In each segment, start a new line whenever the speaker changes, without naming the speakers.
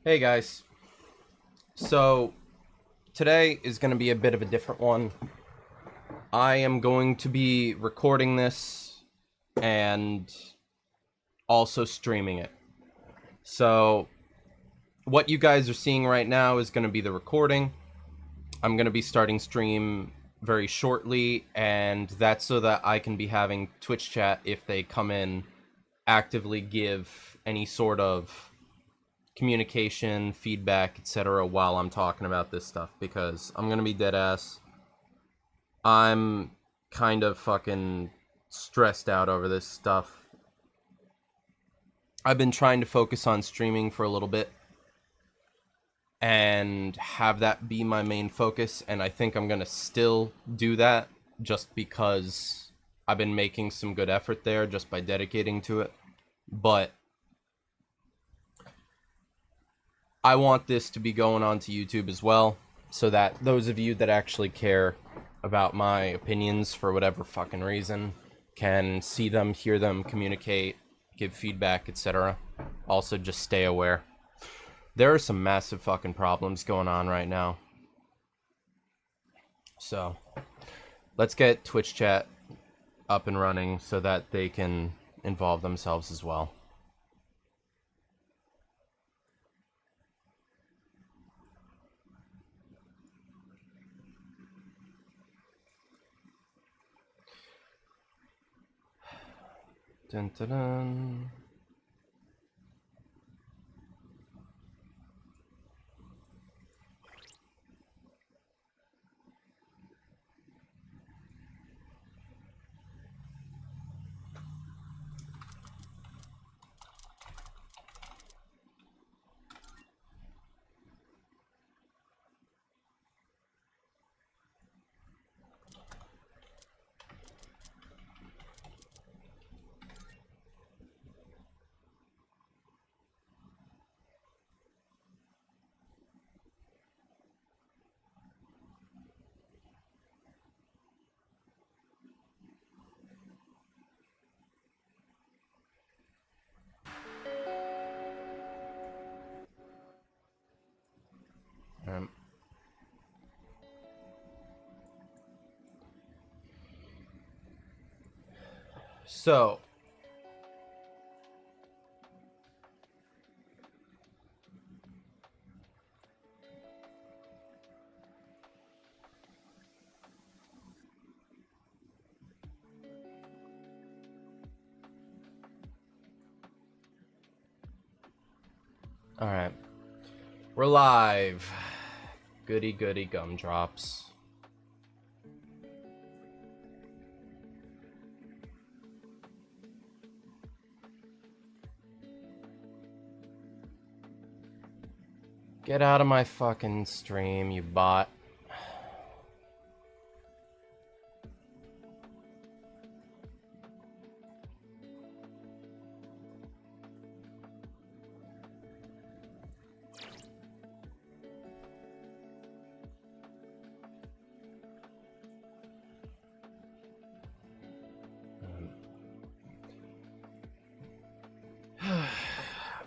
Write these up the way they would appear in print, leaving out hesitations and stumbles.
Hey guys. So today is going to be a bit of a different one. I am going to be recording this and also streaming it. So what you guys are seeing right now is going to be the recording. I'm going to be starting stream very shortly, and that's so that I can be having Twitch chat if they come in, actively give any sort of communication, feedback, etc. while I'm talking about this stuff, because I'm gonna be dead ass. I'm kind of fucking stressed out over this stuff. I've been trying to focus on streaming for a little bit and have that be my main focus, and I think I'm gonna still do that just because I've been making some good effort there just by dedicating to it. But I want this to be going on to YouTube as well, so that those of you that actually care about my opinions for whatever fucking reason can see them, hear them, communicate, give feedback, etc. Also, just stay aware. There are some massive fucking problems going on right now. So, let's get Twitch chat up and running so that they can involve themselves as well. Dun, dun, dun. Um, so, alright. We're live. Goody goody gumdrops. Get out of my fucking stream, you bot.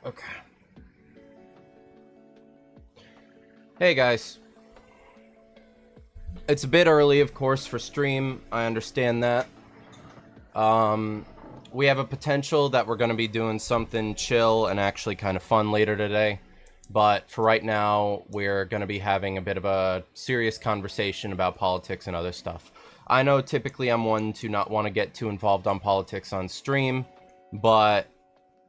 Okay. Hey guys. It's a bit early, of course, for stream. I understand that. We have a potential that we're going to be doing something chill and actually kind of fun later today. But for right now, we're going to be having a bit of a serious conversation about politics and other stuff. I know typically I'm one to not want to get too involved on politics on stream, but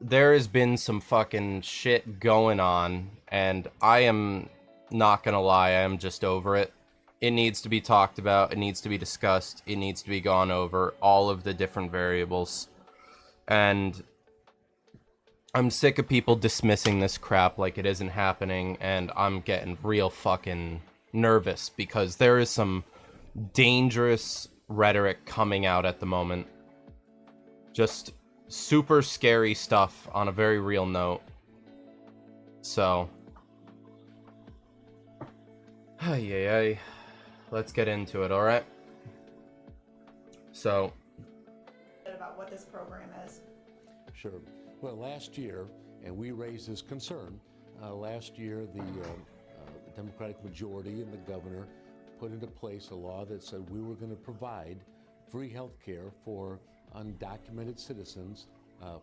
there has been some fucking shit going on, and I am not gonna lie, I am just over it. It needs to be talked about, it needs to be discussed, it needs to be gone over, all of the different variables. And I'm sick of people dismissing this crap like it isn't happening, and I'm getting real fucking nervous because there is some dangerous rhetoric coming out at the moment. Just super scary stuff on a very real note. So, ay. Let's get into it, alright? So,
about what this program is.
Sure. Well, last year, and we raised this concern Last year, the Democratic majority and the governor put into place a law that said we were going to provide free health care for undocumented citizens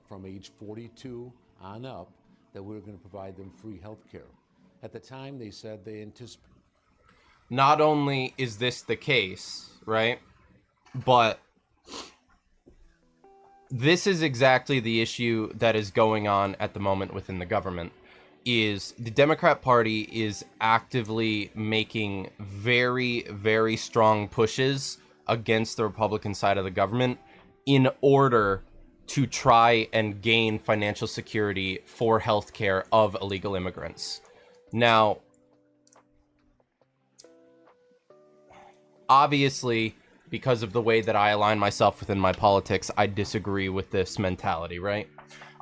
from age 42 on up, that we were going to provide them free health care. At the time, they said they anticipated.
Not only is this the case, right, but this is exactly the issue that is going on at the moment within the government. Is the Democrat Party is actively making very, very strong pushes against the Republican side of the government in order to try and gain financial security for healthcare of illegal immigrants. Now, obviously, because of the way that I align myself within my politics, I disagree with this mentality, right?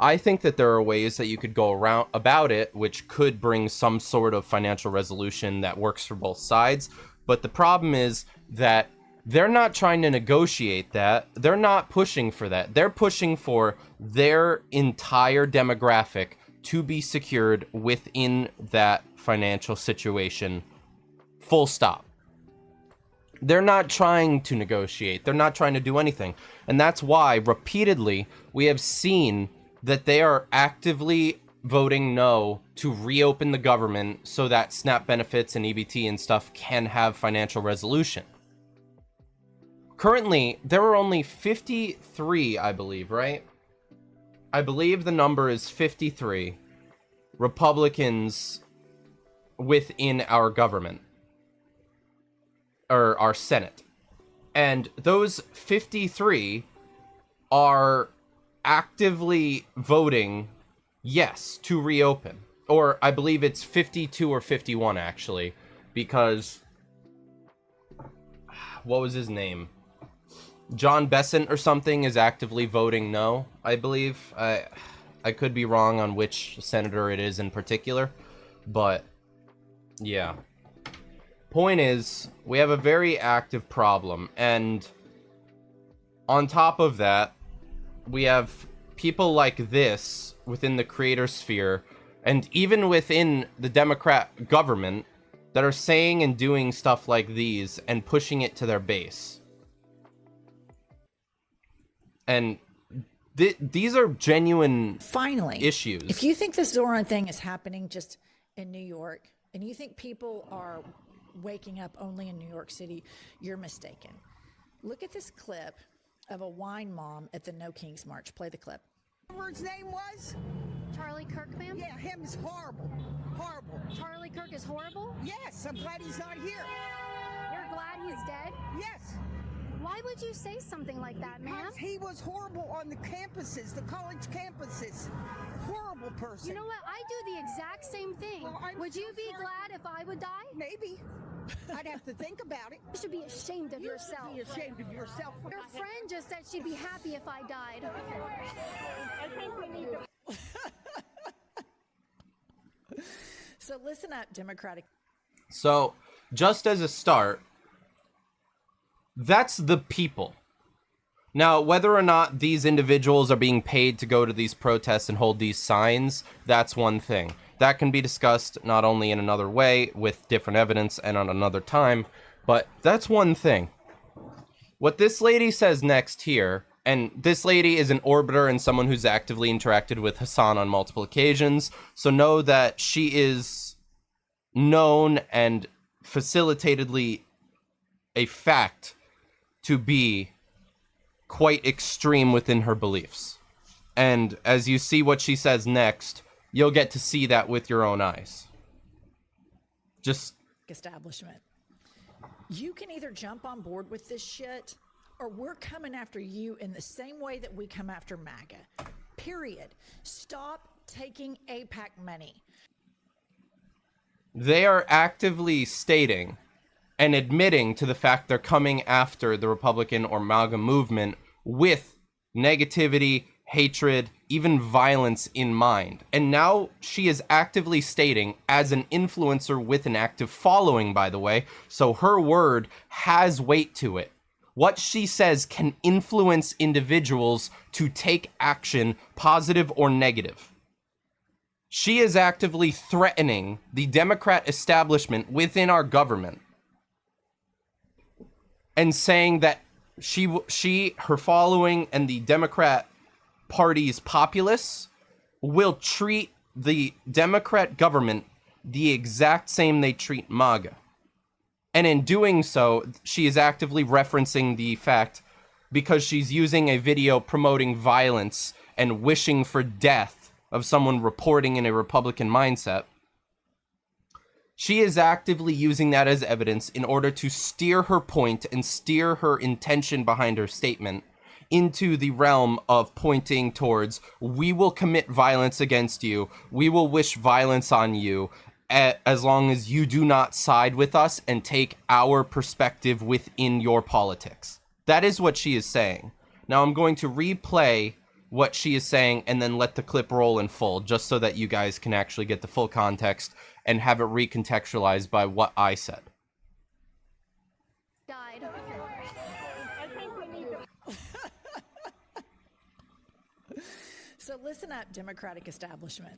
I think that there are ways that you could go around about it, which could bring some sort of financial resolution that works for both sides. But the problem is that they're not trying to negotiate that. They're not pushing for that. They're pushing for their entire demographic to be secured within that financial situation. Full stop. They're not trying to negotiate. They're not trying to do anything. And that's why repeatedly we have seen that they are actively voting no to reopen the government so that SNAP benefits and EBT and stuff can have financial resolution. Currently, there are only 53, I believe, right? I believe the number is 53 Republicans within our government, or our Senate. And those 53 are actively voting yes to reopen. Or I believe it's 52 or 51 actually, because what was his name? John Besant or something is actively voting no, I believe. I could be wrong on which senator it is in particular, but yeah. Point is, we have a very active problem, and on top of that, we have people like this within the creator sphere, and even within the Democrat government, that are saying and doing stuff like these and pushing it to their base. And these are genuine issues.
If you think the Zoran thing is happening just in New York, and you think people are waking up only in New York City, you're mistaken. Look at this clip of a wine mom at the No Kings March. Play the clip.
Whatever his name was?
Charlie Kirk, ma'am?
Yeah, him is horrible. Horrible.
Charlie Kirk is horrible?
Yes, I'm glad he's not here.
You're glad he's dead?
Yes.
Why would you say something like that, ma'am?
Because he was horrible on the campuses, the college campuses. Horrible person.
You know what? I do the exact same thing.
Well,
would you be glad if I would die?
Maybe. I'd have to think about it.
You should be ashamed of
You
yourself.
should be ashamed of yourself.
Your friend just said she'd be happy if I died.
I think we need to...
So listen up, Democratic.
So, just as a start, that's the people. Now, whether or not these individuals are being paid to go to these protests and hold these signs, that's one thing. That can be discussed not only in another way with different evidence and on another time, but that's one thing. What this lady says next here, and this lady is an orbiter and someone who's actively interacted with Hassan on multiple occasions, so know that she is known and facilitatedly a fact to be quite extreme within her beliefs. And as you see what she says next, you'll get to see that with your own eyes. Just
Establishment. You can either jump on board with this shit, or we're coming after you in the same way that we come after MAGA. Period. Stop taking AIPAC money.
they are actively stating and admitting to the fact they're coming after the Republican or MAGA movement with negativity, hatred, even violence in mind. And now she is actively stating, as an influencer with an active following, by the way, so her word has weight to it. What she says can influence individuals to take action, positive or negative. She is actively threatening the Democrat establishment within our government and saying that her following and the Democrat Party's populace will treat the Democrat government the exact same they treat MAGA. And in doing so, she is actively referencing the fact, because she's using a video promoting violence and wishing for death of someone reporting in a Republican mindset, she is actively using that as evidence in order to steer her point and steer her intention behind her statement into the realm of pointing towards, we will commit violence against you, we will wish violence on you, as long as you do not side with us and take our perspective within your politics. That is what she is saying. Now I'm going to replay what she is saying and then let the clip roll in full, just so that you guys can actually get the full context and have it recontextualized by what I said.
Died.
So listen up, Democratic establishment.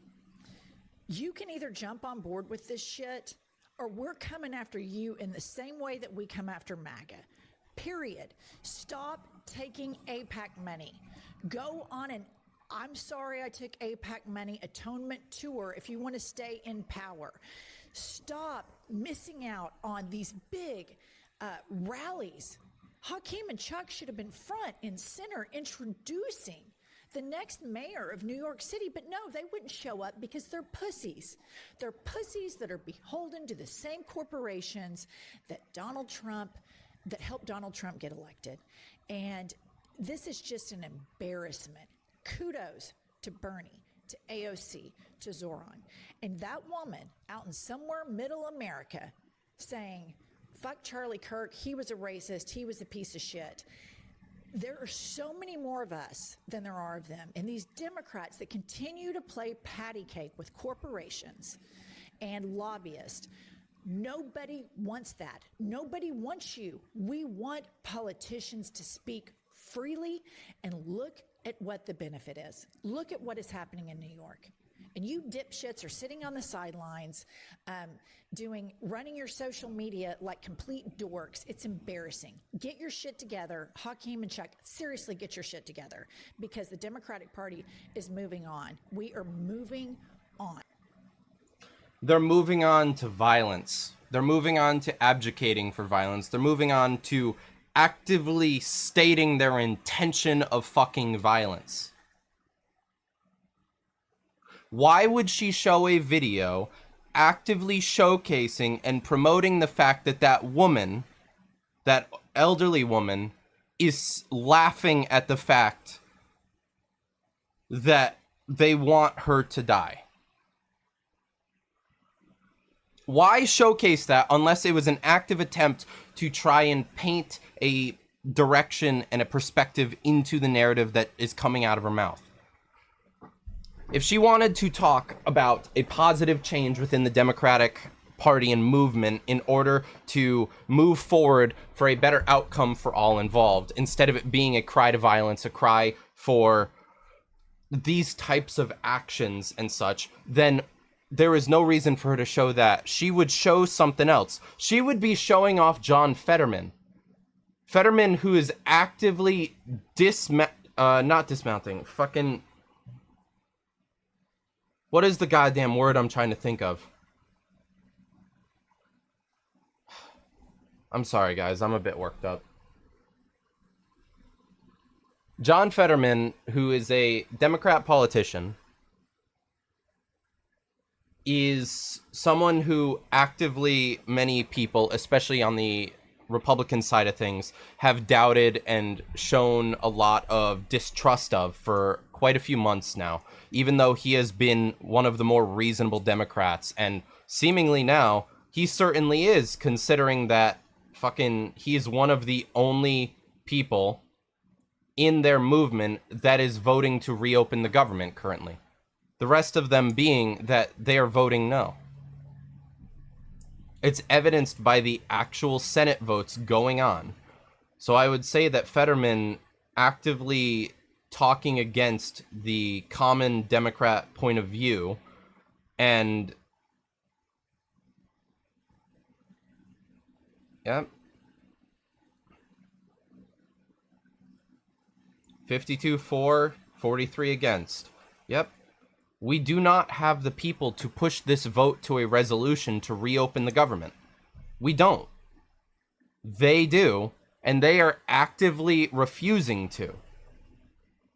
You can either jump on board with this shit, or we're coming after you in the same way that we come after MAGA. Period. Stop taking AIPAC money. Go on an I'm sorry I took AIPAC money atonement tour if you want to stay in power. Stop missing out on these big rallies. Hakeem and Chuck should have been front and center introducing the next mayor of New York City, but no, they wouldn't show up because they're pussies. They're pussies that are beholden to the same corporations that helped Donald Trump get elected. And this is just an embarrassment. Kudos to Bernie, to AOC, to Zoran. And that woman out in somewhere middle America saying, fuck Charlie Kirk, he was a racist, he was a piece of shit. There are so many more of us than there are of them. And these Democrats that continue to play patty cake with corporations and lobbyists, nobody wants that. Nobody wants you. We want politicians to speak freely and look at what the benefit is. Look at what is happening in New York. And you dipshits are sitting on the sidelines, running your social media like complete dorks. It's embarrassing. Get your shit together. Hakeem and Chuck, seriously get your shit together, because the Democratic Party is moving on. We are moving on.
They're moving on to violence. They're moving on to abdicating for violence. They're moving on to actively stating their intention of fucking violence. Why would she show a video actively showcasing and promoting the fact that that woman, that elderly woman, is laughing at the fact that they want her to die? Why showcase that unless it was an active attempt to try and paint a direction and a perspective into the narrative that is coming out of her mouth? If she wanted to talk about a positive change within the Democratic Party and movement in order to move forward for a better outcome for all involved, instead of it being a cry to violence, a cry for these types of actions and such, then there is no reason for her to show that. She would show something else. She would be showing off John Fetterman. Fetterman, who is actively not dismounting, fucking... What is the goddamn word I'm trying to think of? I'm sorry, guys. I'm a bit worked up. John Fetterman, who is a Democrat politician, is someone who actively many people, especially on the Republican side of things, have doubted and shown a lot of distrust of for quite a few months now, even though he has been one of the more reasonable Democrats. And seemingly now, he certainly is, considering that fucking he is one of the only people in their movement that is voting to reopen the government currently. The rest of them being that they are voting no. It's evidenced by the actual Senate votes going on. So I would say that Fetterman actively talking against the common Democrat point of view And yep. 52 for, 43 against. Yep. We do not have the people to push this vote to a resolution to reopen the government. We don't. They do, and they are actively refusing to.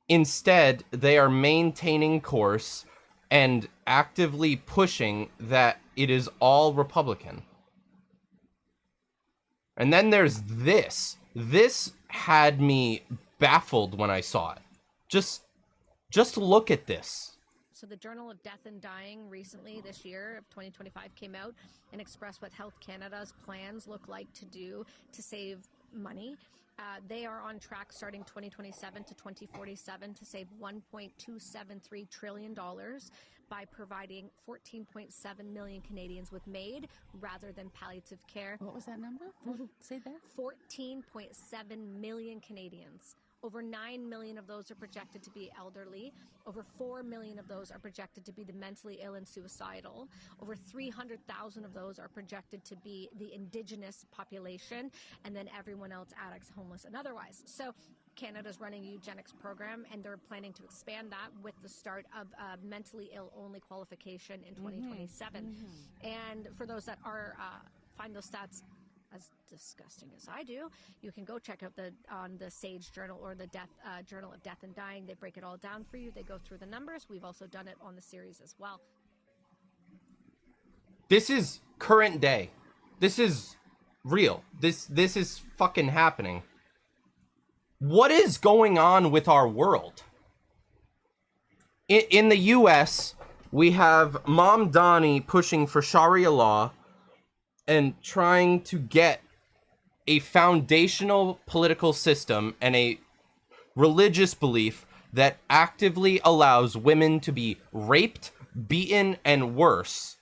Instead, they are maintaining course and actively pushing that it is all Republican. And then there's this. This had me baffled when I saw it. Just look at this.
So the Journal of Death and Dying recently this year of 2025 came out and expressed what Health Canada's plans look like to do to save money. They are on track starting 2027 to 2047 to save $1.273 trillion by providing 14.7 million Canadians with MAID rather than palliative care.
What was that number? Say that.
14.7 million Canadians. Over 9 million of those are projected to be elderly. Over 4 million of those are projected to be the mentally ill and suicidal. Over 300,000 of those are projected to be the Indigenous population, and then everyone else, addicts, homeless, and otherwise. So Canada's running a eugenics program, and they're planning to expand that with the start of mentally ill only qualification in 2027. And for those that are find those stats as disgusting as I do, you can go check out on the Sage Journal or the Journal of Death and Dying. They break it all down for you. They go through the numbers. We've also done it on the series as well.
This is current day. This is real. This is fucking happening. What is going on with our world? In the US, we have Mom Donnie pushing for Sharia law and trying to get a foundational political system and a religious belief that actively allows women to be raped, beaten, and worse.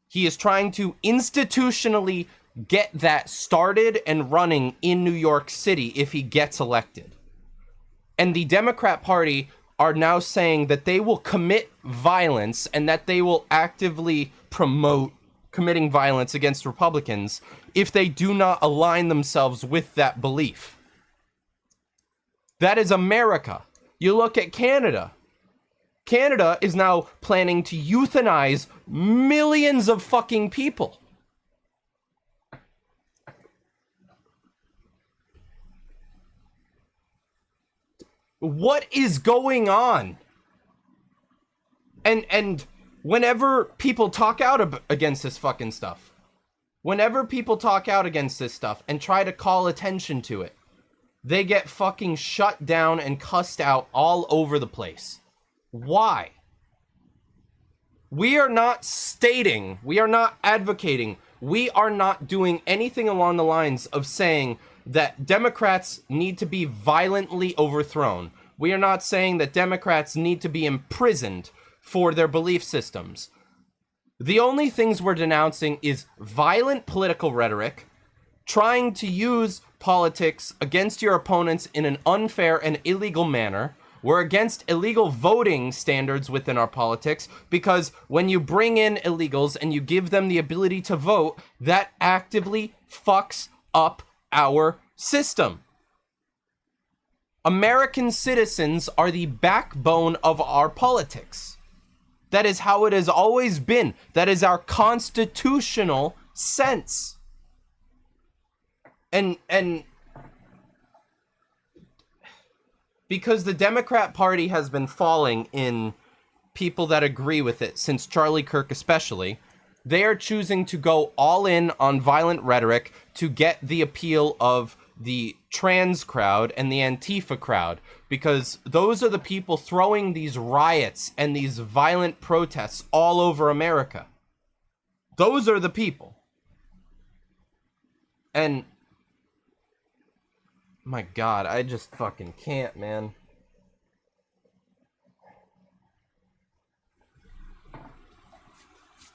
He is trying to institutionally get that started and running in New York City if he gets elected. And the Democrat Party are now saying that they will commit violence and that they will actively promote committing violence against Republicans if they do not align themselves with that belief. That is America. You look at Canada. Canada is now planning to euthanize millions of fucking people. What is going on? And whenever people talk out against this fucking stuff, whenever people talk out against this stuff and try to call attention to it, they get fucking shut down and cussed out all over the place. Why? We are not stating, we are not advocating, we are not doing anything along the lines of saying that Democrats need to be violently overthrown. We are not saying that Democrats need to be imprisoned for their belief systems. The only things we're denouncing is violent political rhetoric, trying to use politics against your opponents in an unfair and illegal manner. We're against illegal voting standards within our politics because when you bring in illegals and you give them the ability to vote, that actively fucks up our system. American citizens are the backbone of our politics. That is how it has always been. That is our constitutional sense. And because the Democrat Party has been falling in people that agree with it since Charlie Kirk especially, they are choosing to go all in on violent rhetoric to get the appeal of the trans crowd and the Antifa crowd, because those are the people throwing these riots and these violent protests all over America. Those are the people. And my God, I just fucking can't, man.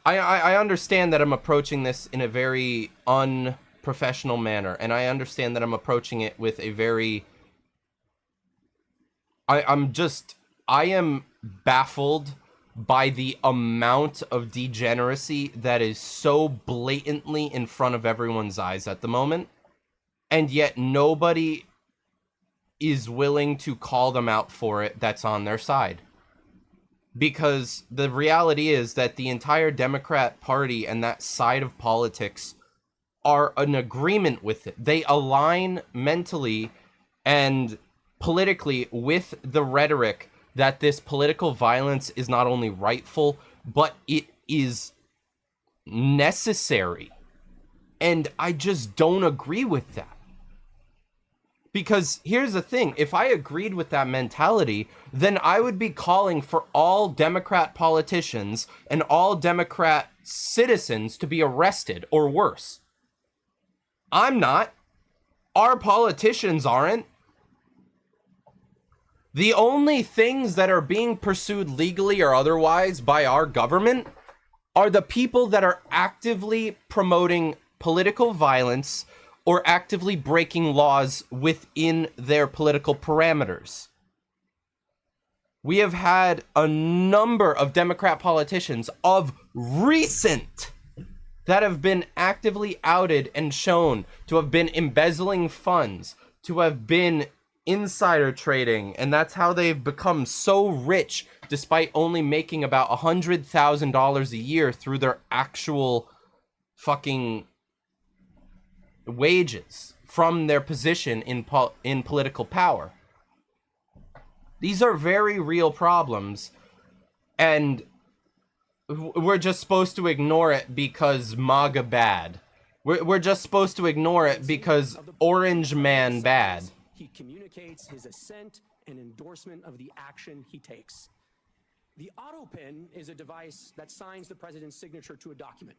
I understand that I'm approaching this in a very unprofessional manner, and I understand that I'm approaching it with a very... I am baffled by the amount of degeneracy that is so blatantly in front of everyone's eyes at the moment, and yet nobody is willing to call them out for it that's on their side. Because the reality is that the entire Democrat Party and that side of politics are in agreement with it. They align mentally and politically with the rhetoric that this political violence is not only rightful, but it is necessary. And I just don't agree with that. Because here's the thing, if I agreed with that mentality, then I would be calling for all Democrat politicians and all Democrat citizens to be arrested or worse. I'm not. Our politicians aren't. The only things that are being pursued legally or otherwise by our government are the people that are actively promoting political violence or actively breaking laws within their political parameters. We have had a number of Democrat politicians of recent that have been actively outed and shown to have been embezzling funds, to have been insider trading, and that's how they've become so rich despite only making about $100,000 a year through their actual fucking wages from their position in political power. These are very real problems, and we're just supposed to ignore it because MAGA bad. We're just supposed to ignore it because Orange Man bad.
He communicates his assent and endorsement of the action he takes. The auto pen is a device that signs the president's signature to a document.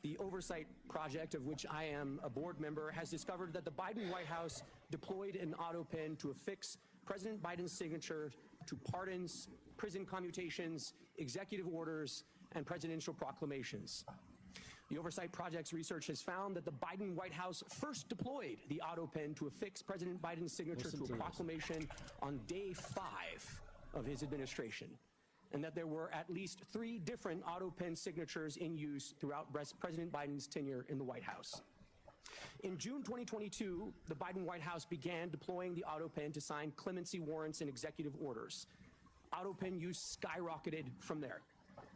The Oversight Project, of which I am a board member, has discovered that the Biden White House deployed an auto pen to affix President Biden's signature to pardons, prison commutations, executive orders, and presidential proclamations. The Oversight Project's research has found that the Biden White House first deployed the auto pen to affix President Biden's signature to a proclamation on day 5 of his administration, and that there were at least 3 different auto pen signatures in use throughout President Biden's tenure in the White House. In June 2022, the Biden White House began deploying the auto pen to sign clemency warrants and executive orders. Auto pen use skyrocketed from there.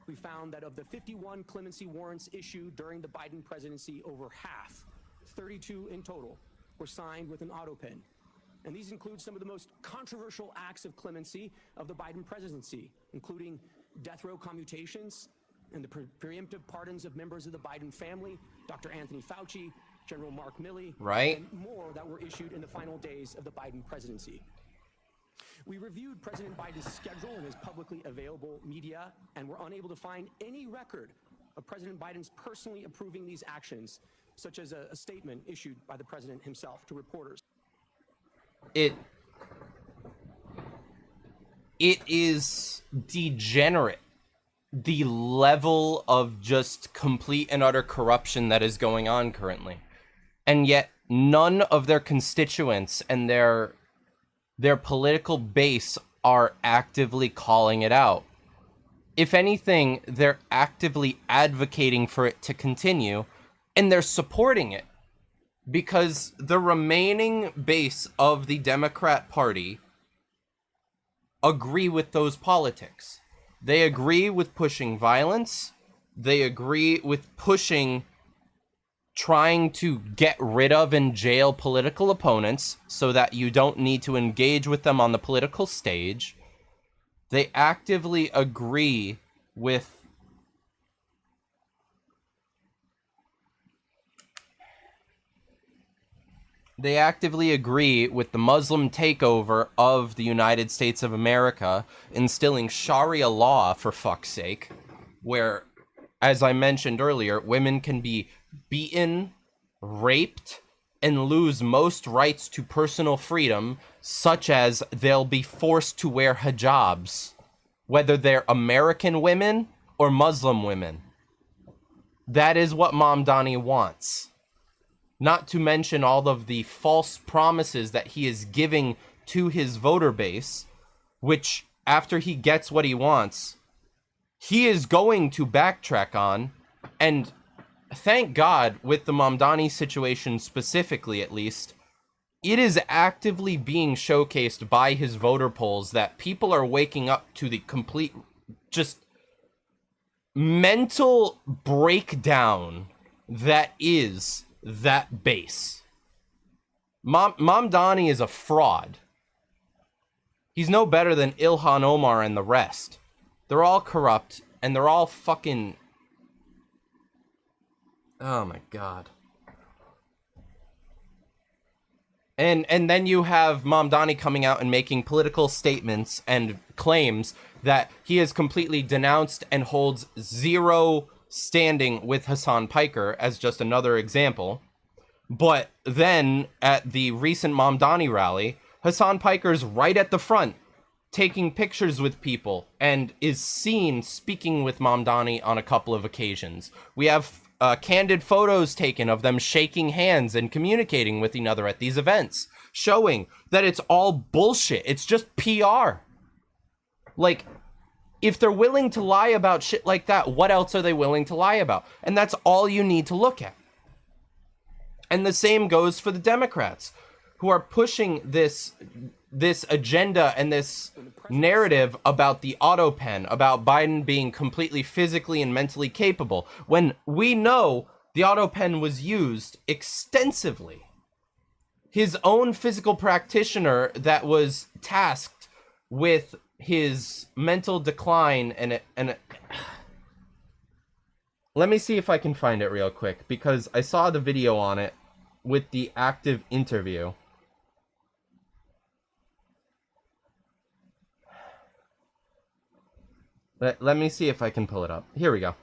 We found that of the 51 clemency warrants issued during the Biden presidency, over half, 32 in total, were signed with an auto pen. And these include some of the most controversial acts of clemency of the Biden presidency, including death row commutations and the preemptive pardons of members of the Biden family, Dr. Anthony Fauci, General Mark Milley,
right,
and more that were issued in the final days of the Biden presidency. We reviewed President Biden's schedule in his publicly available media and were unable to find any record of President Biden's personally approving these actions, such as a statement issued by the president himself to reporters.
It is degenerate, the level of just complete and utter corruption that is going on currently. And yet none of their constituents and their political base are actively calling it out. If anything, they're actively advocating for it to continue, and they're supporting it. Because the remaining base of the Democrat Party agree with those politics. They agree with pushing violence. They agree with pushing trying to get rid of and jail political opponents so that you don't need to engage with them on the political stage. They actively agree with the Muslim takeover of the United States of America, instilling Sharia law, for fuck's sake, where, as I mentioned earlier, women can be beaten, raped, and lose most rights to personal freedom, such as they'll be forced to wear hijabs, whether they're American women or Muslim women. That is what Mamdani wants. Not to mention all of the false promises that he is giving to his voter base, which, after he gets what he wants, he is going to backtrack on, and thank God with the Mamdani situation specifically, at least, it is actively being showcased by his voter polls that people are waking up to the complete, just mental breakdown that is that base. Mamdani is a fraud. He's no better than Ilhan Omar and the rest. They're all corrupt, and they're all fucking... Oh my God. And then you have Mamdani coming out and making political statements and claims that he has completely denounced and holds zero standing with Hassan Piker, as just another example. But then at the recent Mamdani rally, Hassan Piker's right at the front, taking pictures with people, and is seen speaking with Mamdani on a couple of occasions. We have candid photos taken of them shaking hands and communicating with each other at these events, showing that it's all bullshit. It's just PR. Like, if they're willing to lie about shit like that, what else are they willing to lie about? And that's all you need to look at. And the same goes for the Democrats, who are pushing this agenda and this narrative about the auto pen, about Biden being completely physically and mentally capable, when we know the auto pen was used extensively. His own physical practitioner that was tasked with his mental decline and let me see if I can find it real quick, because I saw the video on it with the active interview. Let me see if I can pull it up. Here we go.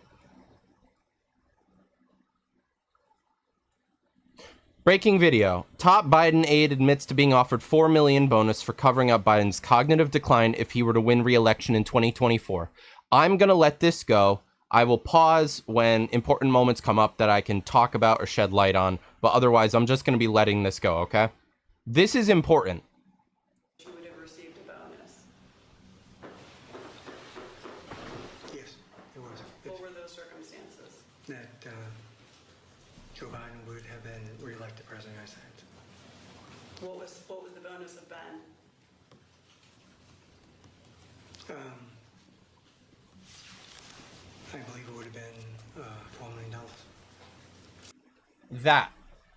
Breaking video. Top Biden aide admits to being offered $4 million bonus for covering up Biden's cognitive decline if he were to win re-election in 2024. I'm going to let this go. I will pause when important moments come up that I can talk about or shed light on, but otherwise I'm just going to be letting this go, okay? This is important.
You would have received a bonus.
Yes, it was.
What were those circumstances?
That Joe Biden would have been reelected president of the United States.
What was the bonus of Ben?
I believe it would have been $4 million.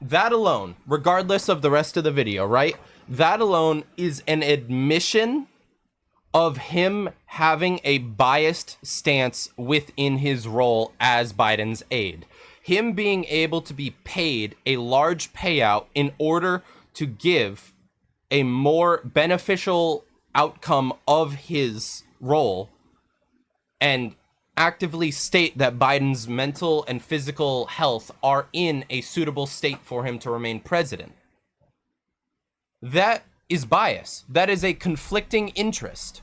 That alone, regardless of the rest of the video, right? That alone is an admission of him having a biased stance within his role as Biden's aide. Him being able to be paid a large payout in order to give a more beneficial outcome of his role, and actively state that Biden's mental and physical health are in a suitable state for him to remain president. That is bias. That is a conflicting interest.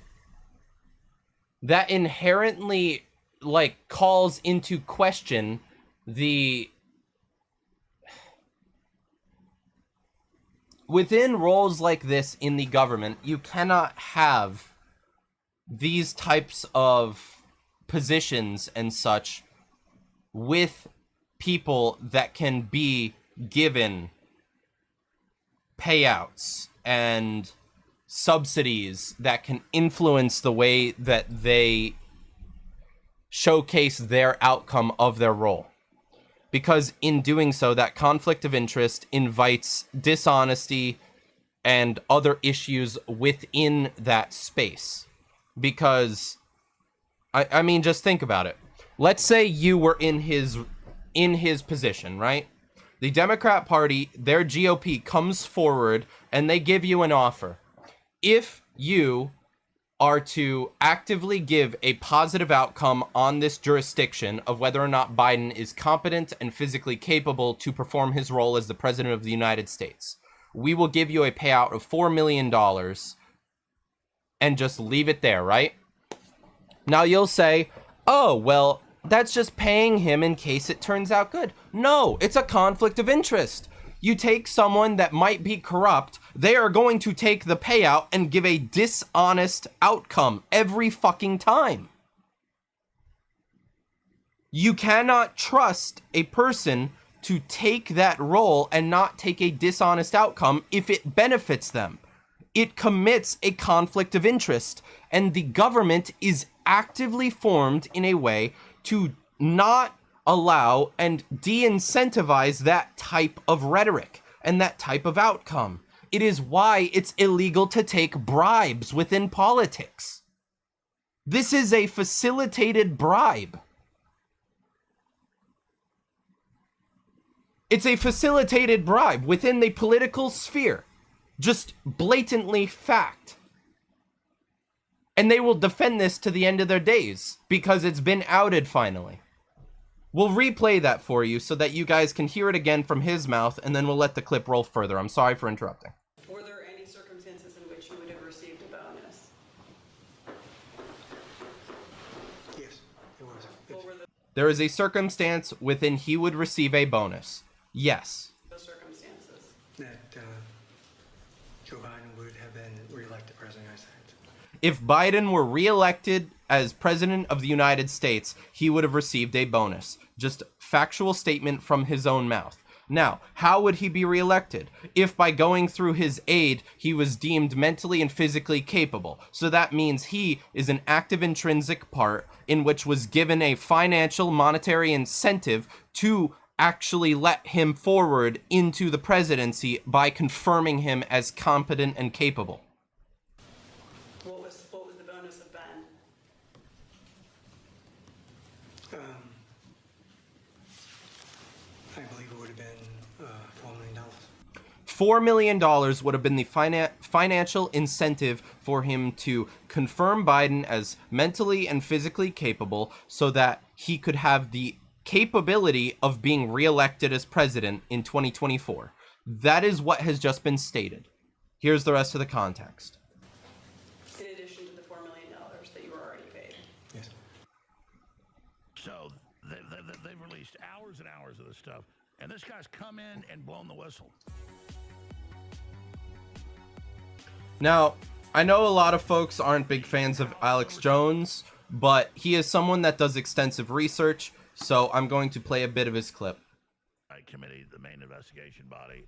That inherently, calls into question the... Within roles like this in the government, you cannot have these types of positions and such with people that can be given payouts and subsidies that can influence the way that they showcase their outcome of their role. Because in doing so, that conflict of interest invites dishonesty and other issues within that space. Because I mean, just think about it. Let's say you were in his position, right? The Democrat Party, their GOP, comes forward and they give you an offer. If you are to actively give a positive outcome on this jurisdiction of whether or not Biden is competent and physically capable to perform his role as the president of the United States, we will give you a payout of $4 million and just leave it there, right? Now you'll say, oh, well, that's just paying him in case it turns out good. No, it's a conflict of interest. You take someone that might be corrupt, they are going to take the payout and give a dishonest outcome every fucking time. You cannot trust a person to take that role and not take a dishonest outcome if it benefits them. It commits a conflict of interest, and the government is actively formed in a way to not allow and de-incentivize that type of rhetoric and that type of outcome. It is why it's illegal to take bribes within politics. This is a facilitated bribe. It's a facilitated bribe within the political sphere. Just blatantly fact. And they will defend this to the end of their days because it's been outed finally. We'll replay that for you so that you guys can hear it again from his mouth, and then we'll let the clip roll further. I'm sorry for interrupting.
Were there any circumstances in which you would have received a bonus?
Yes, it was.
What were
There is a circumstance within he would receive a bonus. Yes.
those circumstances?
That Joe Biden would have been reelected president of the United States.
If Biden were reelected as president of the United States, he would have received a bonus. Just factual statement from his own mouth. Now, how would he be reelected? If by going through his aid, he was deemed mentally and physically capable. So that means he is an active intrinsic part in which was given a financial monetary incentive to actually let him forward into the presidency by confirming him as competent and capable.
What was the bonus of Ben?
I believe it would have been $4 million.
$4 million would have been the financial incentive for him to confirm Biden as mentally and physically capable so that he could have the capability of being reelected as president in 2024. That is what has just been stated. Here's the rest of the context.
In addition to the $4 million that you were already paid.
Yes.
So they've released hours and hours of this stuff, and this guy's come in and blown the whistle.
Now, I know a lot of folks aren't big fans of Alex Jones, but he is someone that does extensive research, so I'm going to play a bit of his clip.
Committee, the main investigation body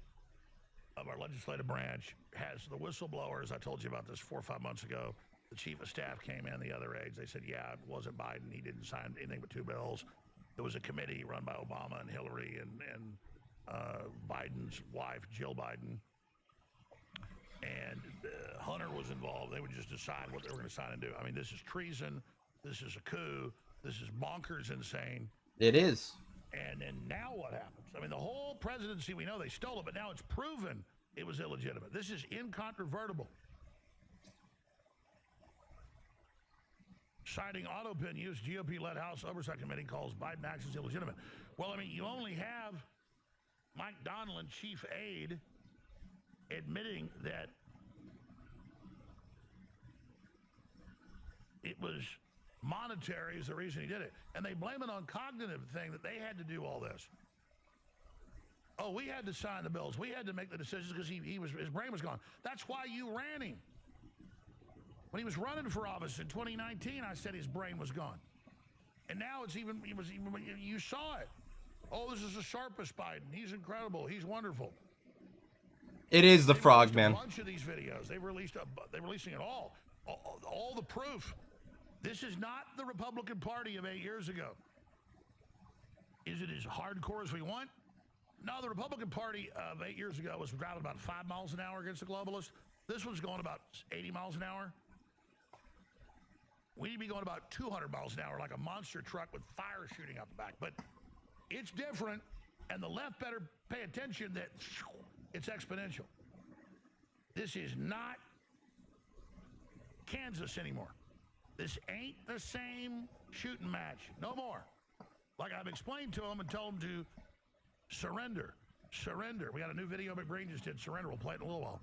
of our legislative branch, has the whistleblowers. I told you about this 4 or 5 months ago. The chief of staff came in, the other aides. They said, yeah, it wasn't Biden. He didn't sign anything but 2 bills. It was a committee run by Obama and Hillary and Biden's wife, Jill Biden. And Hunter was involved. They would just decide what they were going to sign and do. I mean, this is treason. This is a coup. This is bonkers insane.
It is.
And then now what happens? I mean, the whole presidency, we know they stole it, but now it's proven it was illegitimate. This is incontrovertible. Citing Autopin use, GOP-led House Oversight Committee calls Biden actions illegitimate. Well, I mean, you only have Mike Donilon, chief aide, admitting that it was monetary is the reason he did it. And they blame it on cognitive thing that they had to do all this. Oh, we had to sign the bills. We had to make the decisions because his brain was gone. That's why you ran him. When he was running for office in 2019, I said his brain was gone. And now you saw it. Oh, this is the sharpest Biden. He's incredible. He's wonderful.
It is the frog, man.
A bunch of these videos. They're releasing it all the proof. This is not the Republican Party of 8 years ago. Is it as hardcore as we want? No, the Republican Party of 8 years ago was driving about 5 miles an hour against the globalists. This one's going about 80 miles an hour. We need to be going about 200 miles an hour like a monster truck with fire shooting out the back. But it's different, and the left better pay attention that it's exponential. This is not Kansas anymore. This ain't the same shooting match. No more. Like I've explained to them and told them to surrender. Surrender. We got a new video McBreen just did. Surrender. We'll play it in a little while.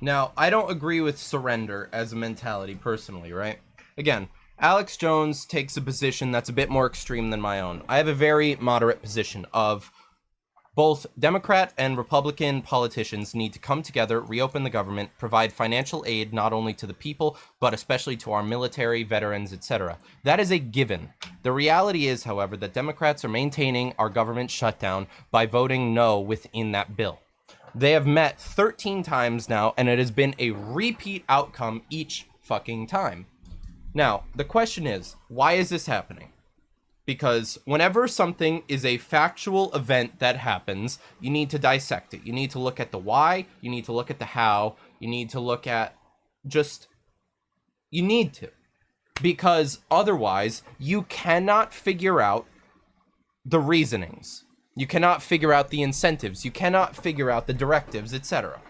Now, I don't agree with surrender as a mentality personally, right? Again, Alex Jones takes a position that's a bit more extreme than my own. I have a very moderate position of Both Democrat and Republican politicians need to come together, reopen the government, provide financial aid not only to the people, but especially to our military, veterans, etc. That is a given. The reality is, however, that Democrats are maintaining our government shutdown by voting no within that bill. They have met 13 times now, and it has been a repeat outcome each fucking time. Now, the question is, why is this happening? Because whenever something is a factual event that happens, you need to dissect it. You need to look at the why, you need to look at the how, you need to look at you need to. Because otherwise, you cannot figure out the reasonings. You cannot figure out the incentives. You cannot figure out the directives, etc.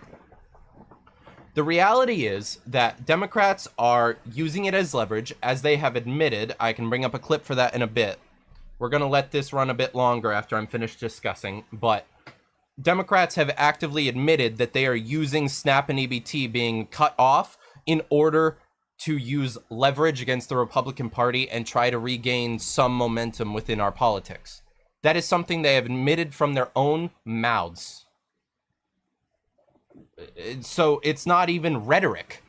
The reality is that Democrats are using it as leverage, as they have admitted. I can bring up a clip for that in a bit. We're going to let this run a bit longer after I'm finished discussing, but Democrats have actively admitted that they are using SNAP and EBT being cut off in order to use leverage against the Republican Party and try to regain some momentum within our politics. That is something they have admitted from their own mouths. So it's not even rhetoric.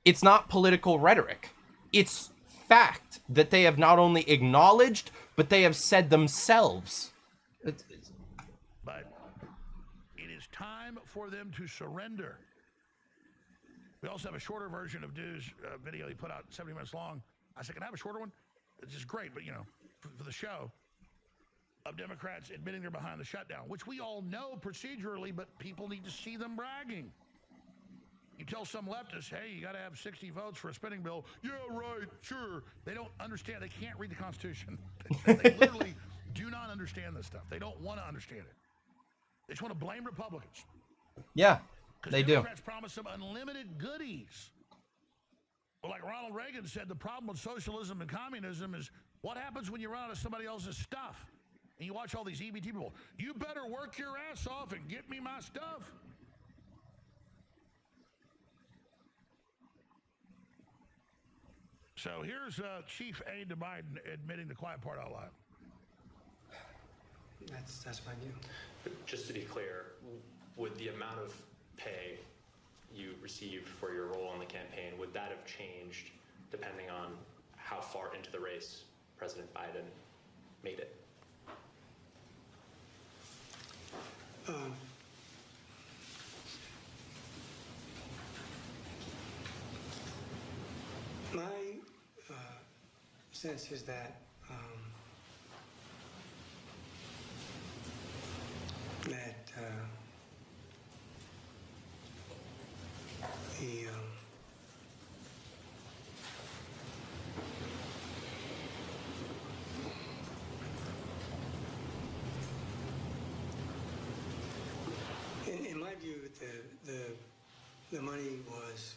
It's not political rhetoric. It's fact that they have not only acknowledged, but they have said themselves.
But it is time for them to surrender. We also have a shorter version of Dude's video he put out, 70 minutes long. I said, can I have a shorter one? It's just great, but, for the show, of Democrats admitting they're behind the shutdown, which we all know procedurally, but people need to see them bragging. You tell some leftists, hey, you got to have 60 votes for a spending bill. Yeah, right, sure. They don't understand. They can't read the Constitution. They literally do not understand this stuff. They don't want to understand it. They just want to blame Republicans.
Yeah, they do.
Democrats promise them unlimited goodies. But like Ronald Reagan said, the problem with socialism and communism is what happens when you run out of somebody else's stuff. And you watch all these EBT people, you better work your ass off and get me my stuff. So here's Chief Aide to Biden admitting the quiet part out loud.
That's fine, you.
But just to be clear, would the amount of pay you received for your role in the campaign, would that have changed depending on how far into the race President Biden made it?
My sense is that in my view, the money was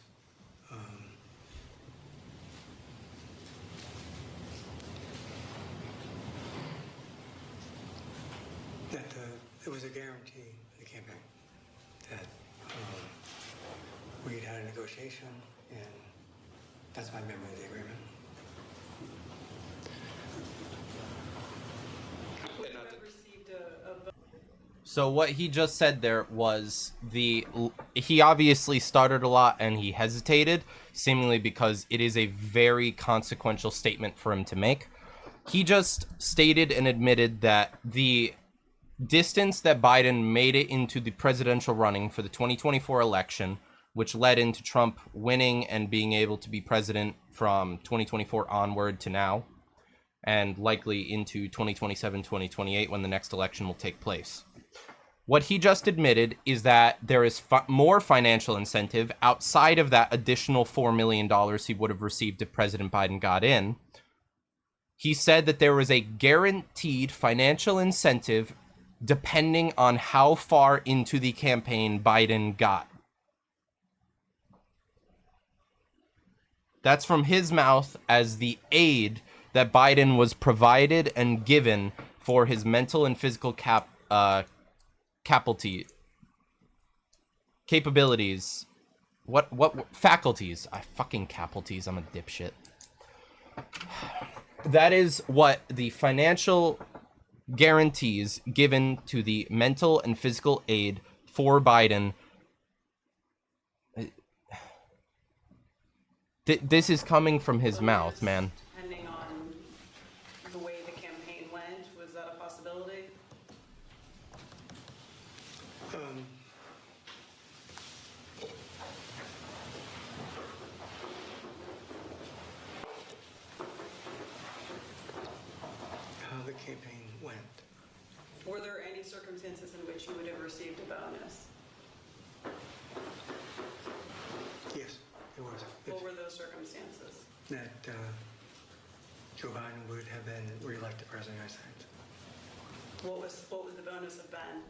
that there was a guarantee in the campaign that we had a negotiation, and that's my memory of the agreement.
So what he just said there was he obviously stuttered a lot and he hesitated, seemingly because it is a very consequential statement for him to make. He just stated and admitted that the distance that Biden made it into the presidential running for the 2024 election, which led into Trump winning and being able to be president from 2024 onward to now, and likely into 2027, 2028 when the next election will take place. What he just admitted is that there is more financial incentive outside of that additional $4 million he would have received if President Biden got in. He said that there was a guaranteed financial incentive depending on how far into the campaign Biden got. That's from his mouth as the aid that Biden was provided and given for his mental and physical capabilities. What faculties? Capabilities. I'm a dipshit. That is what the financial guarantees given to the mental and physical aid for Biden. This is coming from his mouth, man.
Depending on the way the campaign went, was that a possibility?
How the campaign went.
Were there any circumstances in which you would have received a bonus?
Yes, it was.
What were those circumstances?
That Joe Biden would have been reelected president of the United States.
What was the bonus of Ben?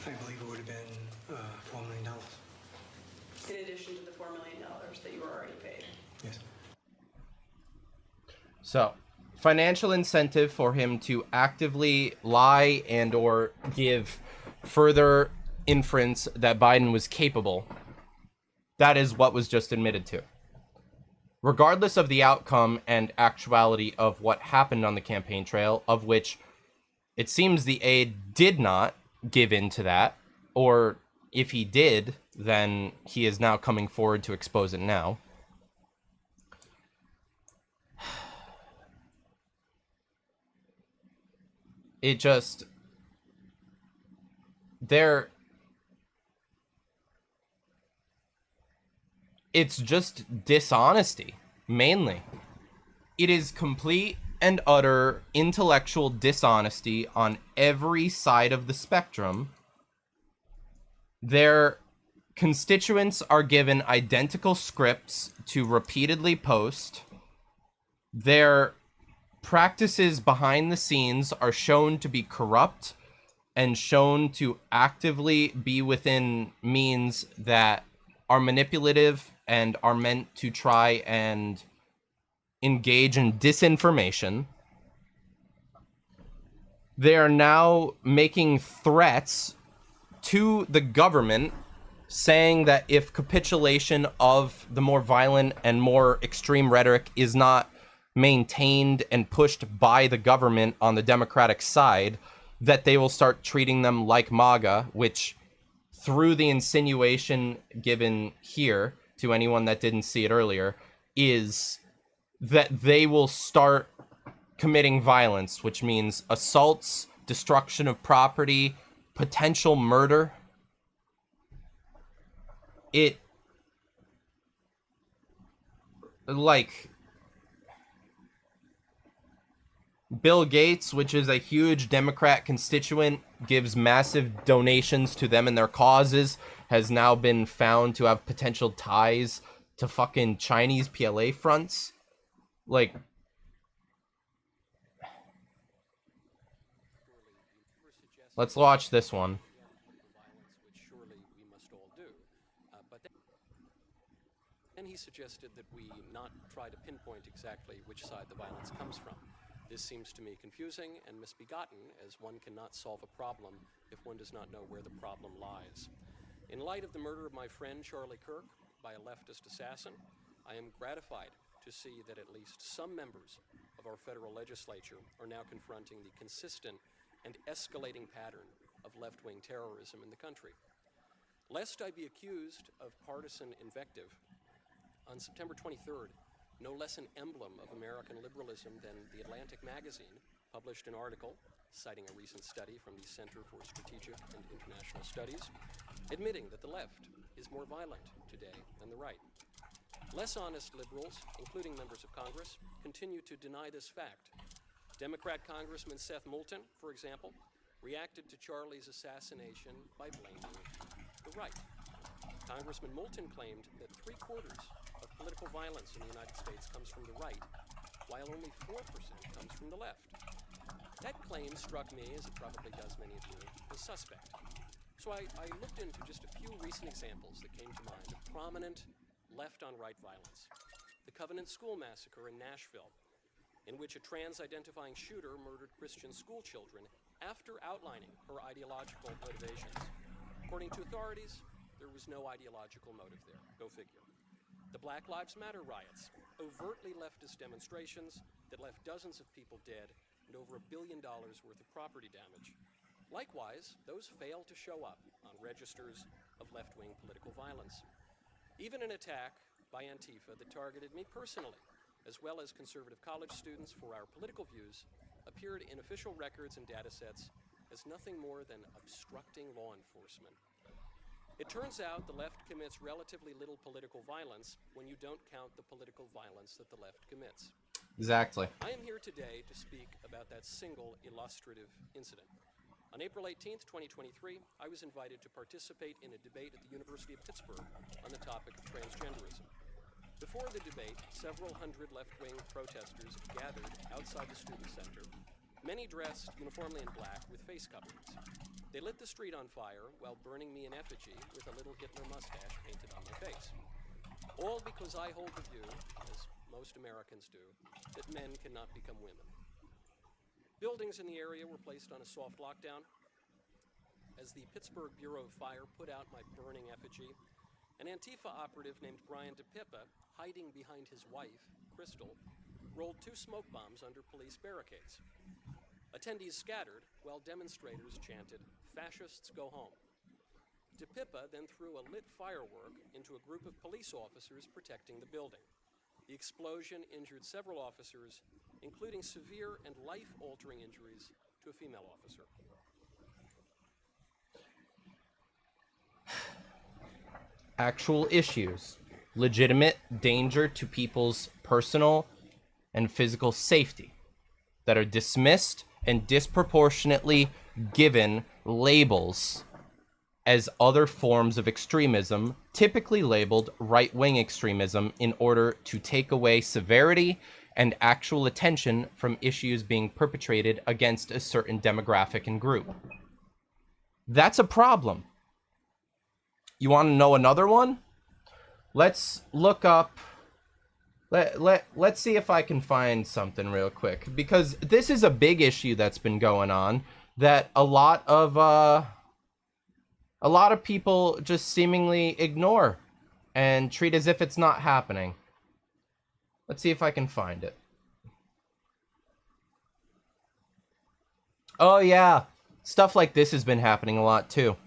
I believe it would have been $4 million.
In addition to the $4 million that you were already paid?
Yes.
So, financial incentive for him to actively lie and or give further inference that Biden was capable. That is what was just admitted to. Regardless of the outcome and actuality of what happened on the campaign trail, of which it seems the aide did not give in to that, or if he did, then he is now coming forward to expose it now. It just... It's just dishonesty, mainly. It is complete and utter intellectual dishonesty on every side of the spectrum. Their constituents are given identical scripts to repeatedly post. Their practices behind the scenes are shown to be corrupt and shown to actively be within means that are manipulative and are meant to try and engage in disinformation. They are now making threats to the government, saying that if capitulation of the more violent and more extreme rhetoric is not maintained and pushed by the government on the Democratic side, that they will start treating them like MAGA, which, through the insinuation given here to anyone that didn't see it earlier, is that they will start committing violence, which means assaults, destruction of property, potential murder. It, like, Bill Gates, which is a huge Democrat constituent, gives massive donations to them and their causes, has now been found to have potential ties to fucking Chinese PLA fronts. Like, let's watch this one.
Then he suggested that we not try to pinpoint exactly which side the violence comes from. This seems to me confusing and misbegotten, as one cannot solve a problem if one does not know where the problem lies. In light of the murder of my friend Charlie Kirk by a leftist assassin, I am gratified to see that at least some members of our federal legislature are now confronting the consistent and escalating pattern of left-wing terrorism in the country. Lest I be accused of partisan invective, on September 23rd, no less an emblem of American liberalism than The Atlantic magazine published an article citing a recent study from the Center for Strategic and International Studies, admitting that the left is more violent today than the right. Less honest liberals, including members of Congress, continue to deny this fact. Democrat Congressman Seth Moulton, for example, reacted to Charlie's assassination by blaming the right. Congressman Moulton claimed that 3/4 of political violence in the United States comes from the right, while only 4% comes from the left. That claim struck me, as it probably does many of you, as suspect. So I looked into just a few recent examples that came to mind of prominent left-on-right violence. The Covenant School Massacre in Nashville, in which a trans-identifying shooter murdered Christian school children after outlining her ideological motivations. According to authorities, there was no ideological motive there. Go figure. The Black Lives Matter riots, overtly leftist demonstrations that left dozens of people dead and over $1 billion worth of property damage. Likewise, those failed to show up on registers of left-wing political violence. Even an attack by Antifa that targeted me personally, as well as conservative college students for our political views, appeared in official records and data sets as nothing more than obstructing law enforcement. It turns out the left commits relatively little political violence when you don't count the political violence that the left commits.
Exactly.
I am here today to speak about that single illustrative incident. On April 18th, 2023, I was invited to participate in a debate at the University of Pittsburgh on the topic of transgenderism. Before the debate, several hundred left-wing protesters gathered outside the student center, many dressed uniformly in black with face coverings. They lit the street on fire while burning me in effigy with a little Hitler mustache painted on my face. All because I hold the view, as most Americans do, that men cannot become women. Buildings in the area were placed on a soft lockdown. As the Pittsburgh Bureau of Fire put out my burning effigy, an Antifa operative named Brian DePippa, hiding behind his wife, Crystal, rolled 2 smoke bombs under police barricades. Attendees scattered while demonstrators chanted, "Fascists go home." DePippa then threw a lit firework into a group of police officers protecting the building. The explosion injured several officers, including severe and life-altering injuries to a female officer.
Actual issues. Legitimate danger to people's personal and physical safety that are dismissed and disproportionately given labels as other forms of extremism, typically labeled right-wing extremism, in order to take away severity and actual attention from issues being perpetrated against a certain demographic and group. That's a problem. You want to know another one? Let's look up. Let's see if I can find something real quick, because this is a big issue that's been going on that a lot of people just seemingly ignore and treat as if it's not happening. Let's see if I can find it. Oh yeah, stuff like this has been happening a lot too.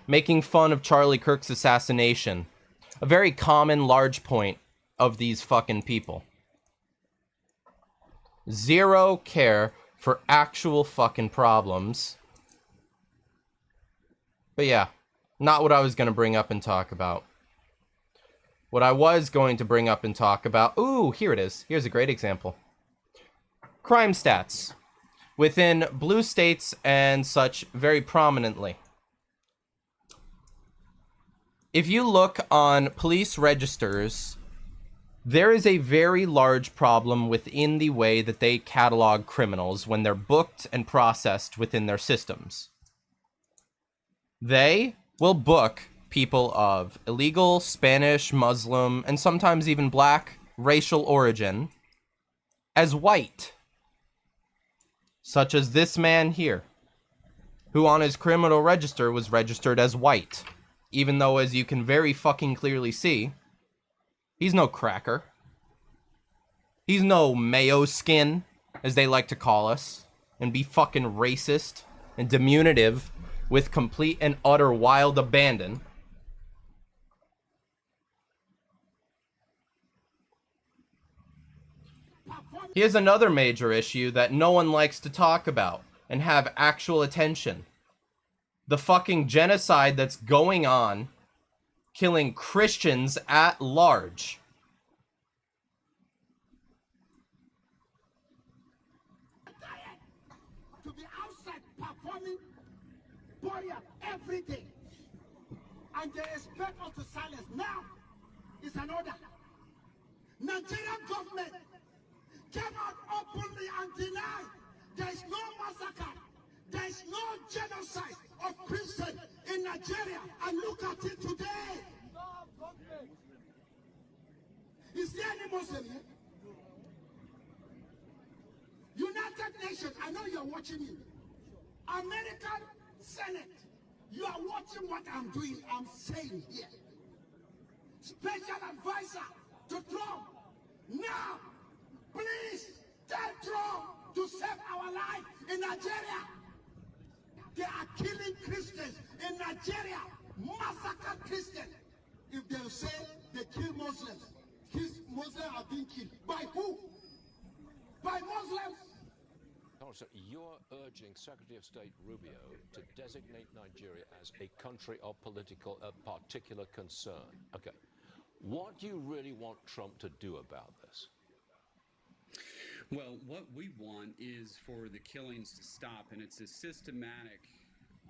Making fun of Charlie Kirk's assassination. A very common large point of these fucking people. Zero care for actual fucking problems. But yeah, not what I was going to bring up and talk about. What I was going to bring up and talk about... Ooh, here it is. Here's a great example. Crime stats. Within blue states and such very prominently. If you look on police registers, there is a very large problem within the way that they catalog criminals when they're booked and processed within their systems. They will book people of illegal, Spanish, Muslim, and sometimes even black racial origin as white. Such as this man here, who on his criminal register was registered as white. Even though, as you can very fucking clearly see, he's no cracker. He's no mayo skin, as they like to call us, and be fucking racist and diminutive with complete and utter wild abandon. Here's another major issue that no one likes to talk about and have actual attention. The fucking genocide that's going on, killing Christians at large.
To be outside performing burial every day, and they expect us to silence. Now is an order. Nigerian government came out openly and denied there is no massacre, there is no genocide of Christians in Nigeria, and look at it today. Is there any Muslim here? United Nations, I know you're watching me. American Senate, you are watching what I'm doing, I'm saying here. Special advisor to Trump. Now, please tell Trump to save our life in Nigeria. They are killing Christians in Nigeria, massacre Christians. If they say they kill Muslims, Muslims are being killed. By who? By Muslims.
So you're urging Secretary of State Rubio to designate Nigeria as a country of particular concern. Okay. What do you really want Trump to do about this?
Well, what we want is for the killings to stop, and it's a systematic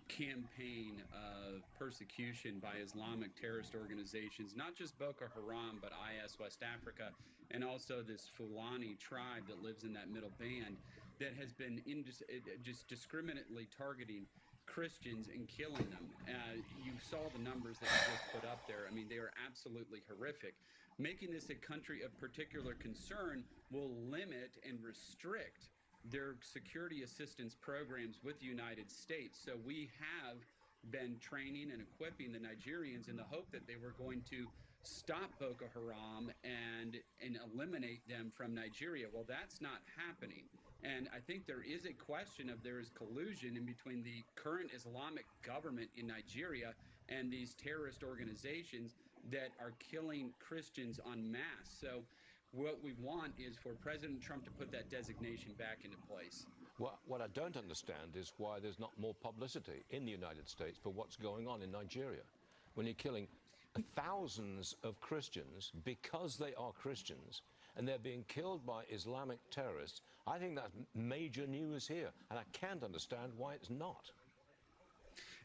campaign of persecution by Islamic terrorist organizations, not just Boko Haram, but IS West Africa, and also this Fulani tribe that lives in that middle band that has been just discriminately targeting Christians and killing them. You saw the numbers that I just put up there. I mean, they are absolutely horrific. Making this a country of particular concern will limit and restrict their security assistance programs with the United States. So we have been training and equipping the Nigerians in the hope that they were going to stop Boko Haram and eliminate them from Nigeria. Well, that's not happening. And I think there is a question of there is collusion in between the current Islamic government in Nigeria and these terrorist organizations that are killing Christians en masse. So what we want is for President Trump to put that designation back into place.
What I don't understand is why there's not more publicity in the United States for what's going on in Nigeria. When you're killing thousands of Christians because they are Christians and they're being killed by Islamic terrorists, I think that's major news here, and I can't understand why it's not.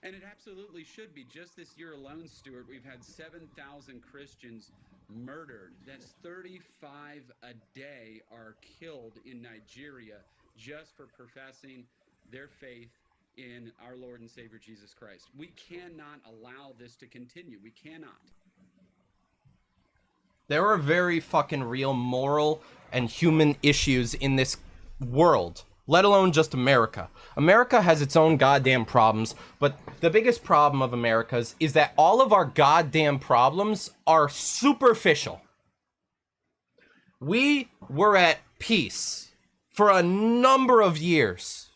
And it absolutely should be. Just this year alone, Stuart, we've had 7,000 Christians murdered. That's 35 a day are killed in Nigeria just for professing their faith in our Lord and Savior Jesus Christ. We cannot allow this to continue. We cannot.
There are very fucking real moral and human issues in this world, let alone just America. America has its own goddamn problems, but the biggest problem of America's is that all of our goddamn problems are superficial. We were at peace for a number of years.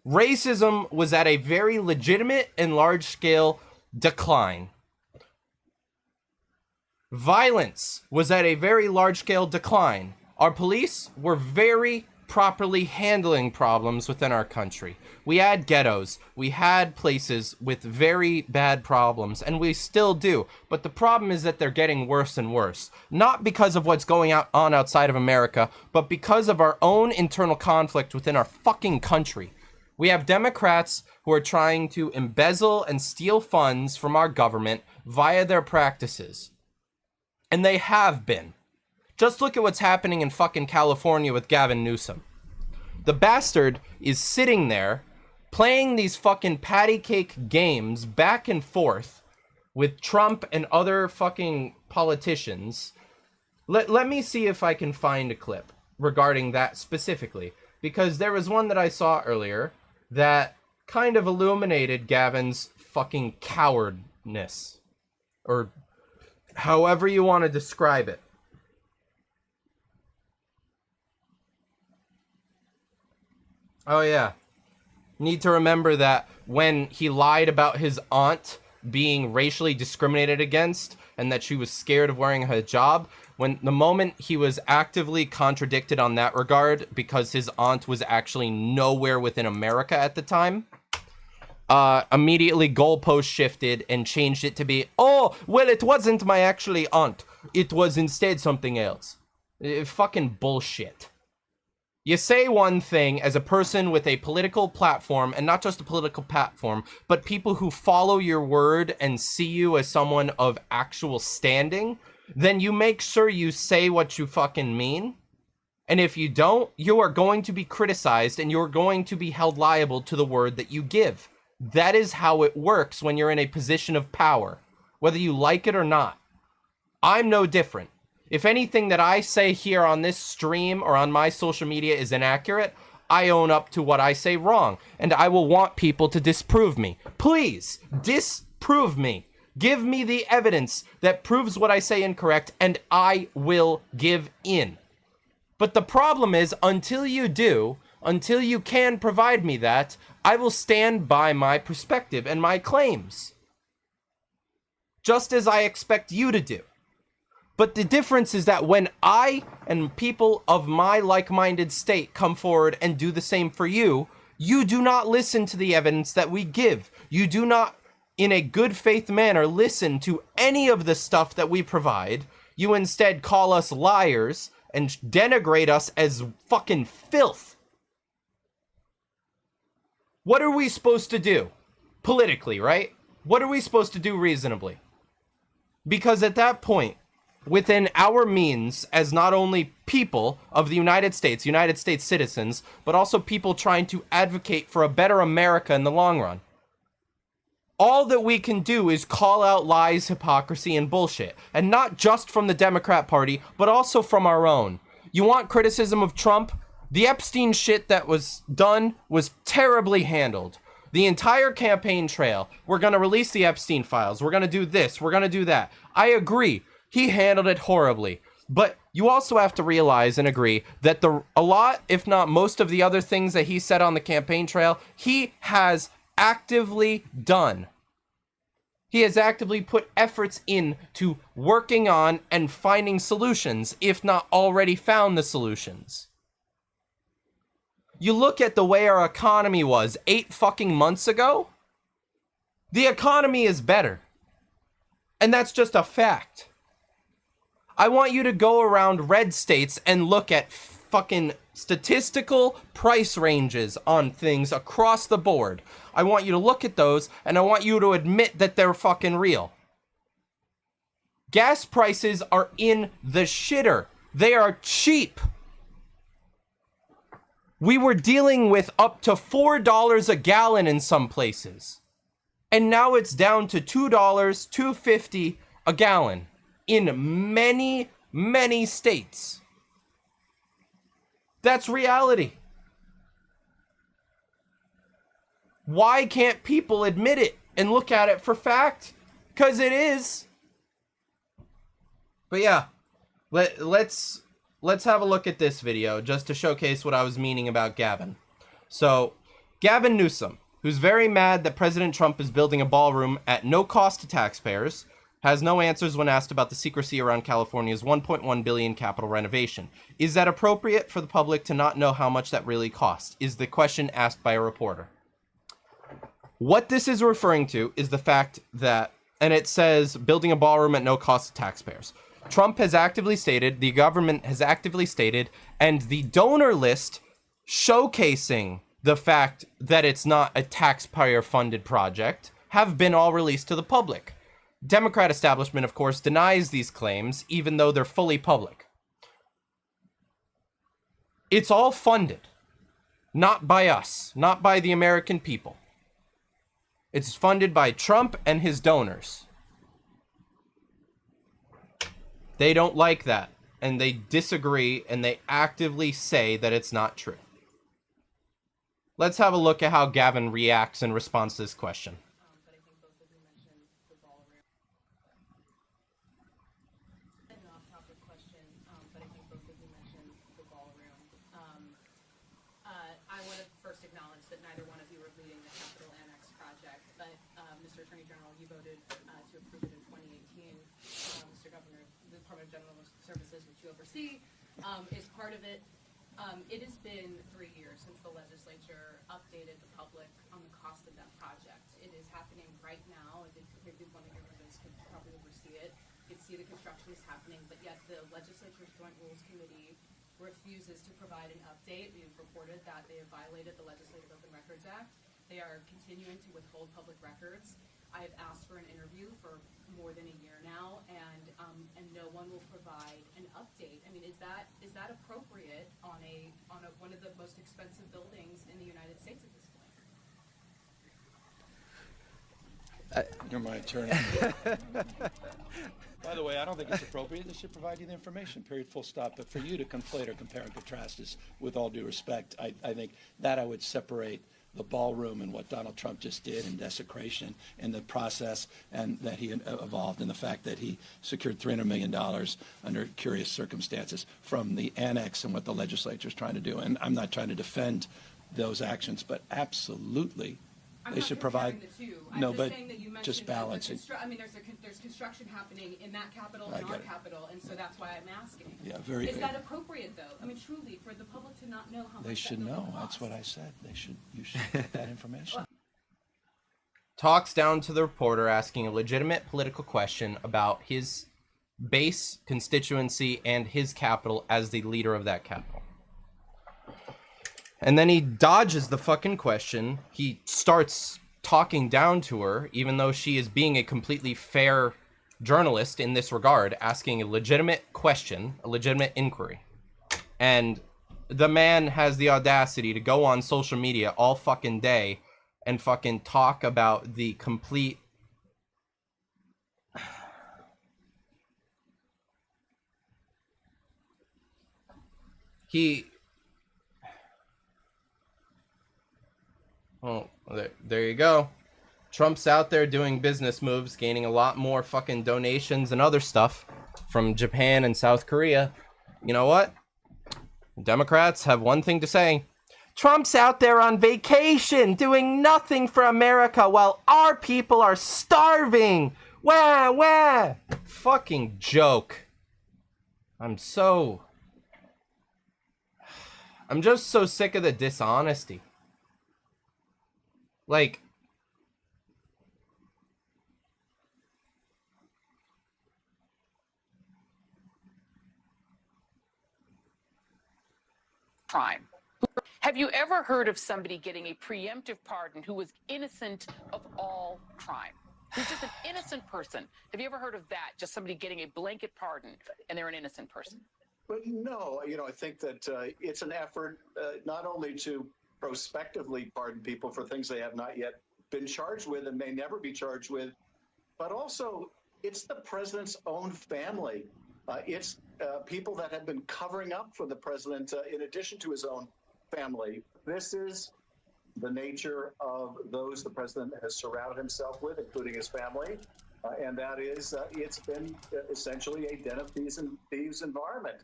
Racism was at a very legitimate and large-scale decline. Violence was at a very large-scale decline. Our police were very properly handling problems within our country. We had ghettos. We had places with very bad problems, and we still do. But the problem is that they're getting worse and worse. Not because of what's going on outside of America, but because of our own internal conflict within our fucking country. We have Democrats who are trying to embezzle and steal funds from our government via their practices. And they have been. Just look at what's happening in fucking California with Gavin Newsom. The bastard is sitting there playing these fucking patty cake games back and forth with Trump and other fucking politicians. Let me see if I can find a clip regarding that specifically, because there was one that I saw earlier that kind of illuminated Gavin's fucking cowardness, or however you want to describe it. Oh yeah. Need to remember that when he lied about his aunt being racially discriminated against and that she was scared of wearing a hijab, when the moment he was actively contradicted on that regard because his aunt was actually nowhere within America at the time, immediately goalpost shifted and changed it to be, oh, well, it wasn't my actually aunt. It was instead something else. Fucking bullshit. You say one thing as a person with a political platform, and not just a political platform, but people who follow your word and see you as someone of actual standing, then you make sure you say what you fucking mean. And if you don't, you are going to be criticized and you're going to be held liable to the word that you give. That is how it works when you're in a position of power, whether you like it or not. I'm no different. If anything that I say here on this stream or on my social media is inaccurate, I own up to what I say wrong, and I will want people to disprove me. Please, disprove me. Give me the evidence that proves what I say incorrect, and I will give in. But the problem is, until you do, until you can provide me that, I will stand by my perspective and my claims. Just as I expect you to do. But the difference is that when I and people of my like-minded state come forward and do the same for you, you do not listen to the evidence that we give. You do not, in a good faith manner, listen to any of the stuff that we provide. You instead call us liars and denigrate us as fucking filth. What are we supposed to do? Politically, right? What are we supposed to do reasonably? Because at that point, within our means as not only people of the United States citizens, but also people trying to advocate for a better America in the long run, all that we can do is call out lies, hypocrisy, and bullshit. And not just from the Democrat Party, but also from our own. You want criticism of Trump? The Epstein shit that was done was terribly handled. The entire campaign trail, we're going to release the Epstein files, we're going to do this, we're going to do that. I agree, he handled it horribly. But you also have to realize and agree that a lot, if not most of the other things that he said on the campaign trail, he has actively done. He has actively put efforts into working on and finding solutions, if not already found the solutions. You look at the way our economy was 8 fucking months ago, the economy is better. And that's just a fact. I want you to go around red states and look at fucking statistical price ranges on things across the board. I want you to look at those, and I want you to admit that they're fucking real. Gas prices are in the shitter. They are cheap. We were dealing with up to $4 a gallon in some places. And now it's down to $2, $2.50 a gallon in many, many states. That's reality. Why can't people admit it and look at it for fact? Because it is. But yeah, let's have a look at this video just to showcase what I was meaning about Gavin. So, Gavin Newsom, who's very mad that President Trump is building a ballroom at no cost to taxpayers, has no answers when asked about the secrecy around California's $1.1 billion Capitol renovation. Is that appropriate for the public to not know how much that really cost? Is the question asked by a reporter. What this is referring to is the fact that, and it says, building a ballroom at no cost to taxpayers. Trump has actively stated, the government has actively stated, and the donor list showcasing the fact that it's not a taxpayer-funded project have been all released to the public. Democrat establishment, of course, denies these claims, even though they're fully public. It's all funded. Not by us. Not by the American people. It's funded by Trump and his donors. They don't like that, and they disagree, and they actively say that it's not true. Let's have a look at how Gavin reacts in response to this question.
I want to first acknowledge that neither one of you are leading the Capitol Annex project, but Mr. Attorney General, you voted to approve it in 2018. Mr. Governor, the Department of General Services, which you oversee, is part of it. It has been 3 years since the legislature updated the public on the cost of that project. It is happening right now. Maybe one of your members could probably oversee it. You can see the construction is happening, but yet the legislature's Joint Rules Committee refuses to provide an update. We've reported that they have violated the Legislative Open Records Act. They are continuing to withhold public records. I have asked for an interview for more than a year now, and no one will provide an update. I mean, is that appropriate on one of the most expensive buildings in the United States at this point?
You're my attorney. By the way, I don't think it's appropriate. They should provide you the information, period, full stop. But for you to conflate or compare and contrast is, with all due respect, I think that I would separate the ballroom and what Donald Trump just did and desecration and the process and that he evolved and the fact that he secured $300 million under curious circumstances from the annex and what the legislature is trying to do. And I'm not trying to defend those actions, but absolutely
I'm
they
not
should
comparing
provide.
the two.
No,
I'm just
but
saying that you mentioned
just balancing.
I mean, there's construction happening in that capital and our capital, and so that's why I'm asking.
Yeah, very
Is
good.
that appropriate, though? I mean, truly, for the public to not know how much
They should
that building
know. That's
costs?
what I said. You should get that information.
Talks down to the reporter asking a legitimate political question about his base constituency and his capital as the leader of that capital. And then he dodges the fucking question. He starts talking down to her, even though she is being a completely fair journalist in this regard, asking a legitimate question, a legitimate inquiry. And the man has the audacity to go on social media all fucking day and fucking talk about the complete Oh, there you go. Trump's out there doing business moves, gaining a lot more fucking donations and other stuff from Japan and South Korea. You know what? Democrats have one thing to say. Trump's out there on vacation doing nothing for America while our people are starving. Wah, wah. Fucking joke. I'm just so sick of the dishonesty. Like,
crime. Have you ever heard of somebody getting a preemptive pardon who was innocent of all crime? Who's just an innocent person? Have you ever heard of that? Just somebody getting a blanket pardon and they're an innocent person?
But no, I think that it's an effort not only to prospectively pardon people for things they have not yet been charged with and may never be charged with, but also it's the president's own family. It's people that have been covering up for the president in addition to his own family. This is the nature of those the president has surrounded himself with, including his family. And that is, it's been essentially a den of thieves environment.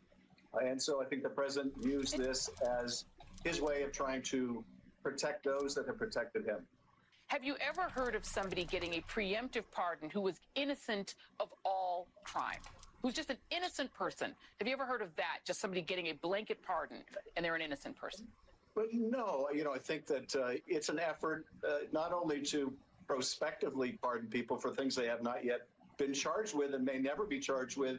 And so I think the president used this as his way of trying to protect those that have protected him.
Have you ever heard of somebody getting a preemptive pardon who was innocent of all crime? Who's just an innocent person? Have you ever heard of that? Just somebody getting a blanket pardon and they're an innocent person?
But no, I think that it's an effort not only to prospectively pardon people for things they have not yet been charged with and may never be charged with,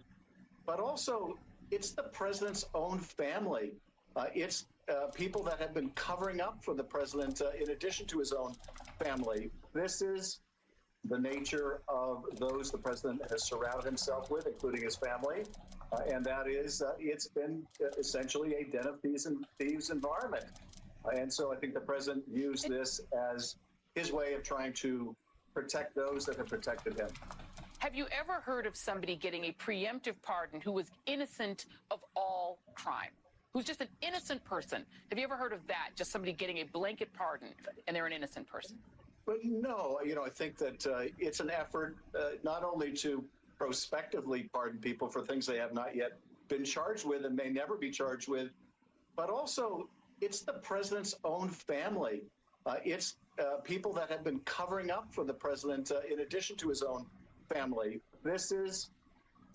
but also it's the president's own family. It's people that have been covering up for the president in addition to his own family. This is the nature of those the president has surrounded himself with, including his family. And that is, it's been essentially a den of thieves environment. And so I think the president used this as his way of trying to protect those that have protected him.
Have you ever heard of somebody getting a preemptive pardon who was innocent of all crime? Who's just an innocent person? Have you ever heard of that? Just somebody getting a blanket pardon and they're an innocent person?
But no, I think that it's an effort not only to prospectively pardon people for things they have not yet been charged with and may never be charged with, but also it's the president's own family. It's people that have been covering up for the president in addition to his own family. This is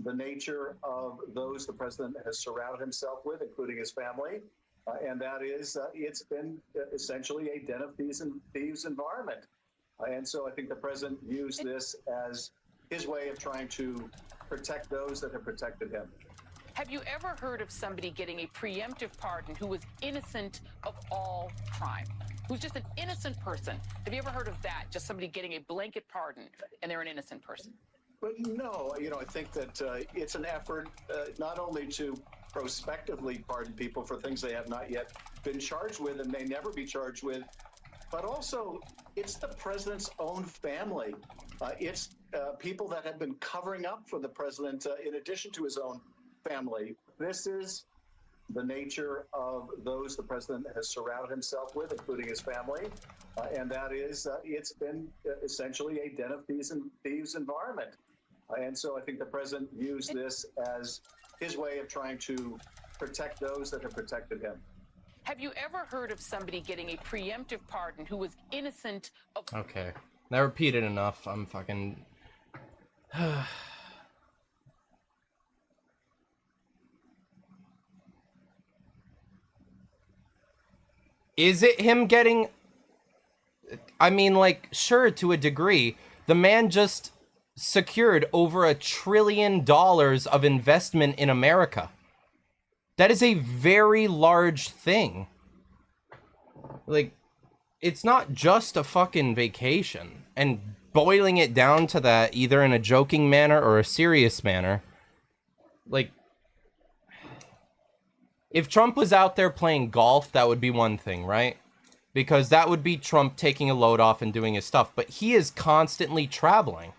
the nature of those the president has surrounded himself with, including his family. And that is, it's been essentially a den of thieves environment. And so I think the president used this as his way of trying to protect those that have protected him.
Have you ever heard of somebody getting a preemptive pardon who was innocent of all crime? Who's just an innocent person? Have you ever heard of that? Just somebody getting a blanket pardon and they're an innocent person?
But no, I think that it's an effort not only to prospectively pardon people for things they have not yet been charged with and may never be charged with, but also it's the president's own family. It's people that have been covering up for the president in addition to his own family. This is the nature of those the president has surrounded himself with, including his family, and that is it's been essentially a den of thieves environment. And so I think the president used this as his way of trying to protect those that have protected him.
Have you ever heard of somebody getting a preemptive pardon who was innocent of...
Okay. I repeated enough. I'm fucking... Is it him getting... I mean, like, sure, to a degree. The man just secured over $1 trillion of investment in America. That is a very large thing. Like, it's not just a fucking vacation. And boiling it down to that, either in a joking manner or a serious manner, like, if Trump was out there playing golf, that would be one thing, right? Because that would be Trump taking a load off and doing his stuff. But he is constantly traveling.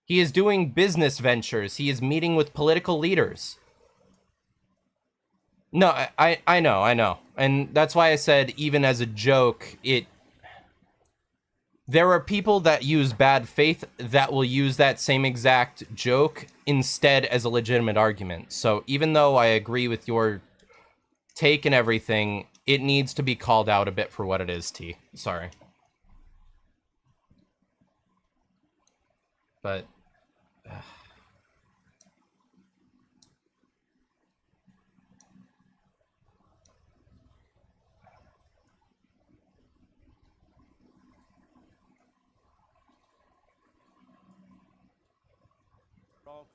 He is doing business ventures. He is meeting with political leaders. No, I know. And that's why I said, even as a joke, there are people that use bad faith that will use that same exact joke instead as a legitimate argument. So even though I agree with your take and everything, it needs to be called out a bit for what it is, T. Sorry. But...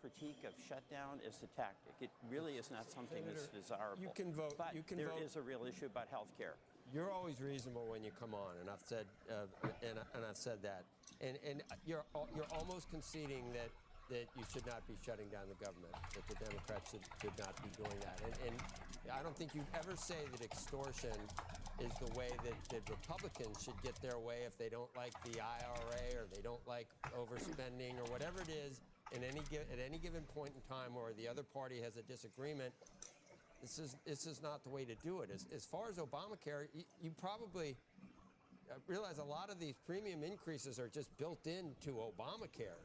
critique of shutdown is a tactic. It really is not something that's desirable.
You can vote.
But
You can
there
vote.
is a real issue about health care.
You're always reasonable when you come on, and I've said and I've said that. And you're almost conceding that you should not be shutting down the government. That the Democrats should not be doing that. And I don't think you'd ever say that extortion is the way that Republicans should get their way if they don't like the IRA or they don't like overspending or whatever it is. At any given point in time where the other party has a disagreement, this is not the way to do it. As far as Obamacare, you probably realize a lot of these premium increases are just built into Obamacare.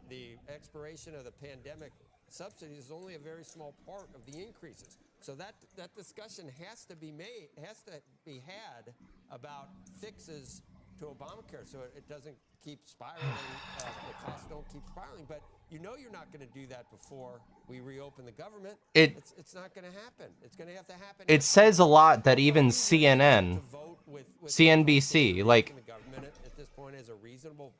The expiration of the pandemic subsidies is only a very small part of the increases. So that discussion has to be had about fixes to Obamacare so it doesn't keep spiraling, the costs don't keep spiraling. But you know you're not going to do that before we reopen the government. It's not going to happen. It's going to have to happen.
It says a lot that even CNN, CNBC, like,
at this point is a reasonable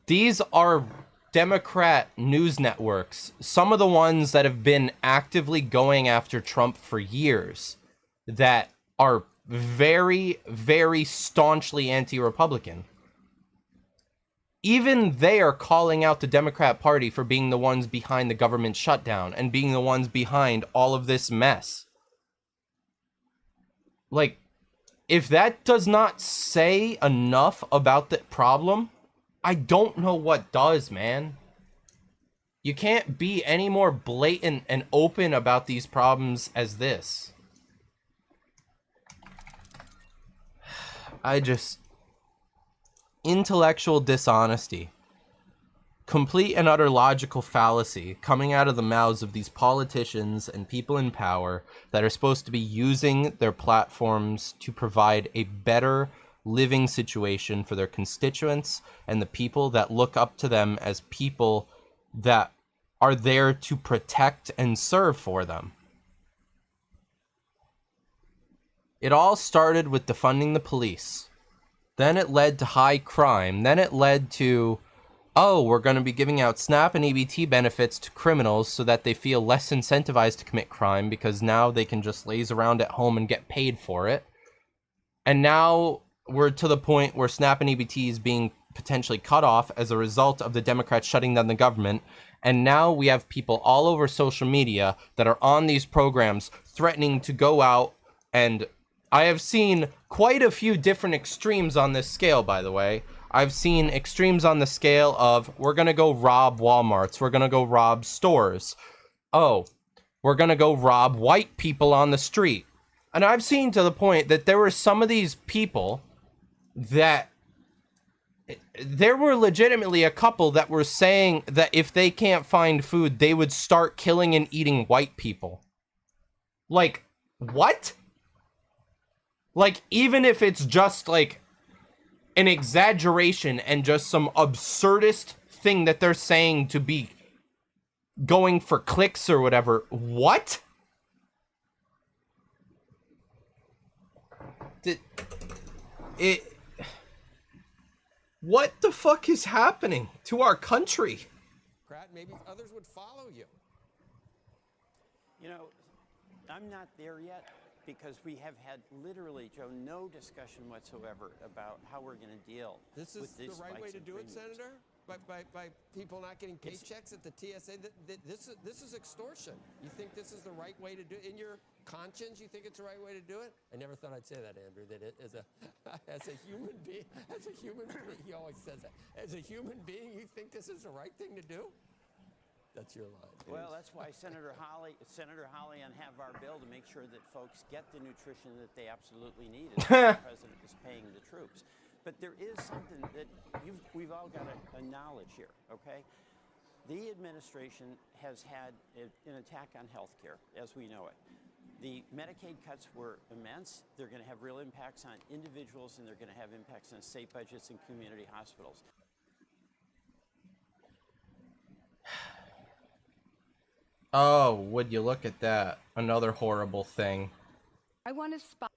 these are Democrat news networks, some of the ones that have been actively going after Trump for years, that are very, very staunchly anti-Republican. Even they are calling out the Democrat Party for being the ones behind the government shutdown and being the ones behind all of this mess. Like, if that does not say enough about the problem, I don't know what does, man. You can't be any more blatant and open about these problems as this. Intellectual dishonesty, complete and utter logical fallacy coming out of the mouths of these politicians and people in power that are supposed to be using their platforms to provide a better living situation for their constituents and the people that look up to them as people that are there to protect and serve for them. It all started with defunding the police. Then it led to high crime. Then it led to, oh, we're going to be giving out SNAP and EBT benefits to criminals so that they feel less incentivized to commit crime because now they can just laze around at home and get paid for it. And now we're to the point where SNAP and EBT is being potentially cut off as a result of the Democrats shutting down the government. And now we have people all over social media that are on these programs threatening to go out, and I have seen quite a few different extremes on this scale, by the way. I've seen extremes on the scale of, we're going to go rob Walmarts. We're going to go rob stores. Oh, we're going to go rob white people on the street. And I've seen to the point that there were some of these people that there were legitimately a couple that were saying that if they can't find food, they would start killing and eating white people. Like, what? Like, even if it's just like an exaggeration and just some absurdist thing that they're saying to be going for clicks or whatever. What? What the fuck is happening to our country?
Maybe others would follow you.
You know, I'm not there yet because we have had literally, Joe, no discussion whatsoever about how we're going to deal with these
This is the right way to do it, Senator? By people not getting paychecks at the TSA? This is extortion. You think this is the right way to do it? In your conscience, you think it's the right way to do it? I never thought I'd say that, Andrew, that it, as a human being, he always says that. As a human being, you think this is the right thing to do? That's your line.
Well, that's why Senator Hawley and have our bill to make sure that folks get the nutrition that they absolutely need as the president is paying the troops. But there is something that we've all got to acknowledge here, okay? The administration has had an attack on health care, as we know it. The Medicaid cuts were immense. They're going to have real impacts on individuals, and they're going to have impacts on state budgets and community hospitals.
Oh, would you look at that? Another horrible thing.
I want to spot.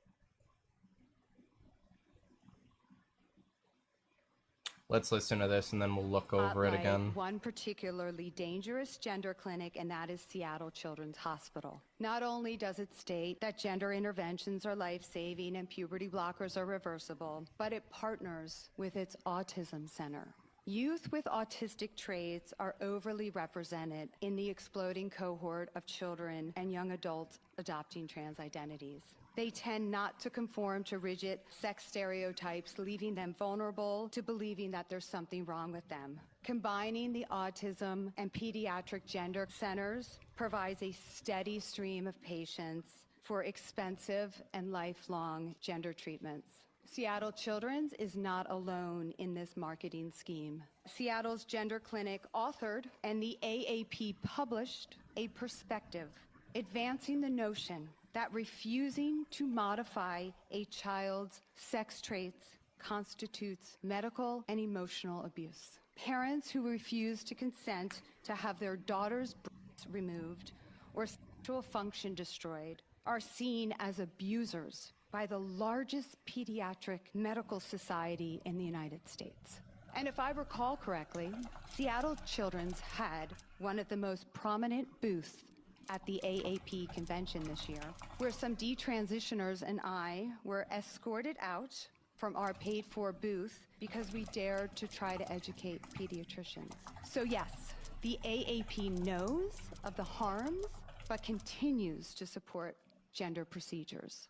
Let's listen to this and then we'll look over it again.
One particularly dangerous gender clinic, and that is Seattle Children's Hospital. Not only does it state that gender interventions are life-saving and puberty blockers are reversible, but it partners with its autism center. Youth with autistic traits are overly represented in the exploding cohort of children and young adults adopting trans identities. They tend not to conform to rigid sex stereotypes, leaving them vulnerable to believing that there's something wrong with them. Combining the autism and pediatric gender centers provides a steady stream of patients for expensive and lifelong gender treatments. Seattle Children's is not alone in this marketing scheme. Seattle's Gender Clinic authored and the AAP published a perspective advancing the notion that refusing to modify a child's sex traits constitutes medical and emotional abuse. Parents who refuse to consent to have their daughter's breasts removed or sexual function destroyed are seen as abusers by the largest pediatric medical society in the United States. And if I recall correctly, Seattle Children's had one of the most prominent booths at the AAP convention this year, where some detransitioners and I were escorted out from our paid-for booth because we dared to try to educate pediatricians. So yes, the AAP knows of the harms, but continues to support gender procedures.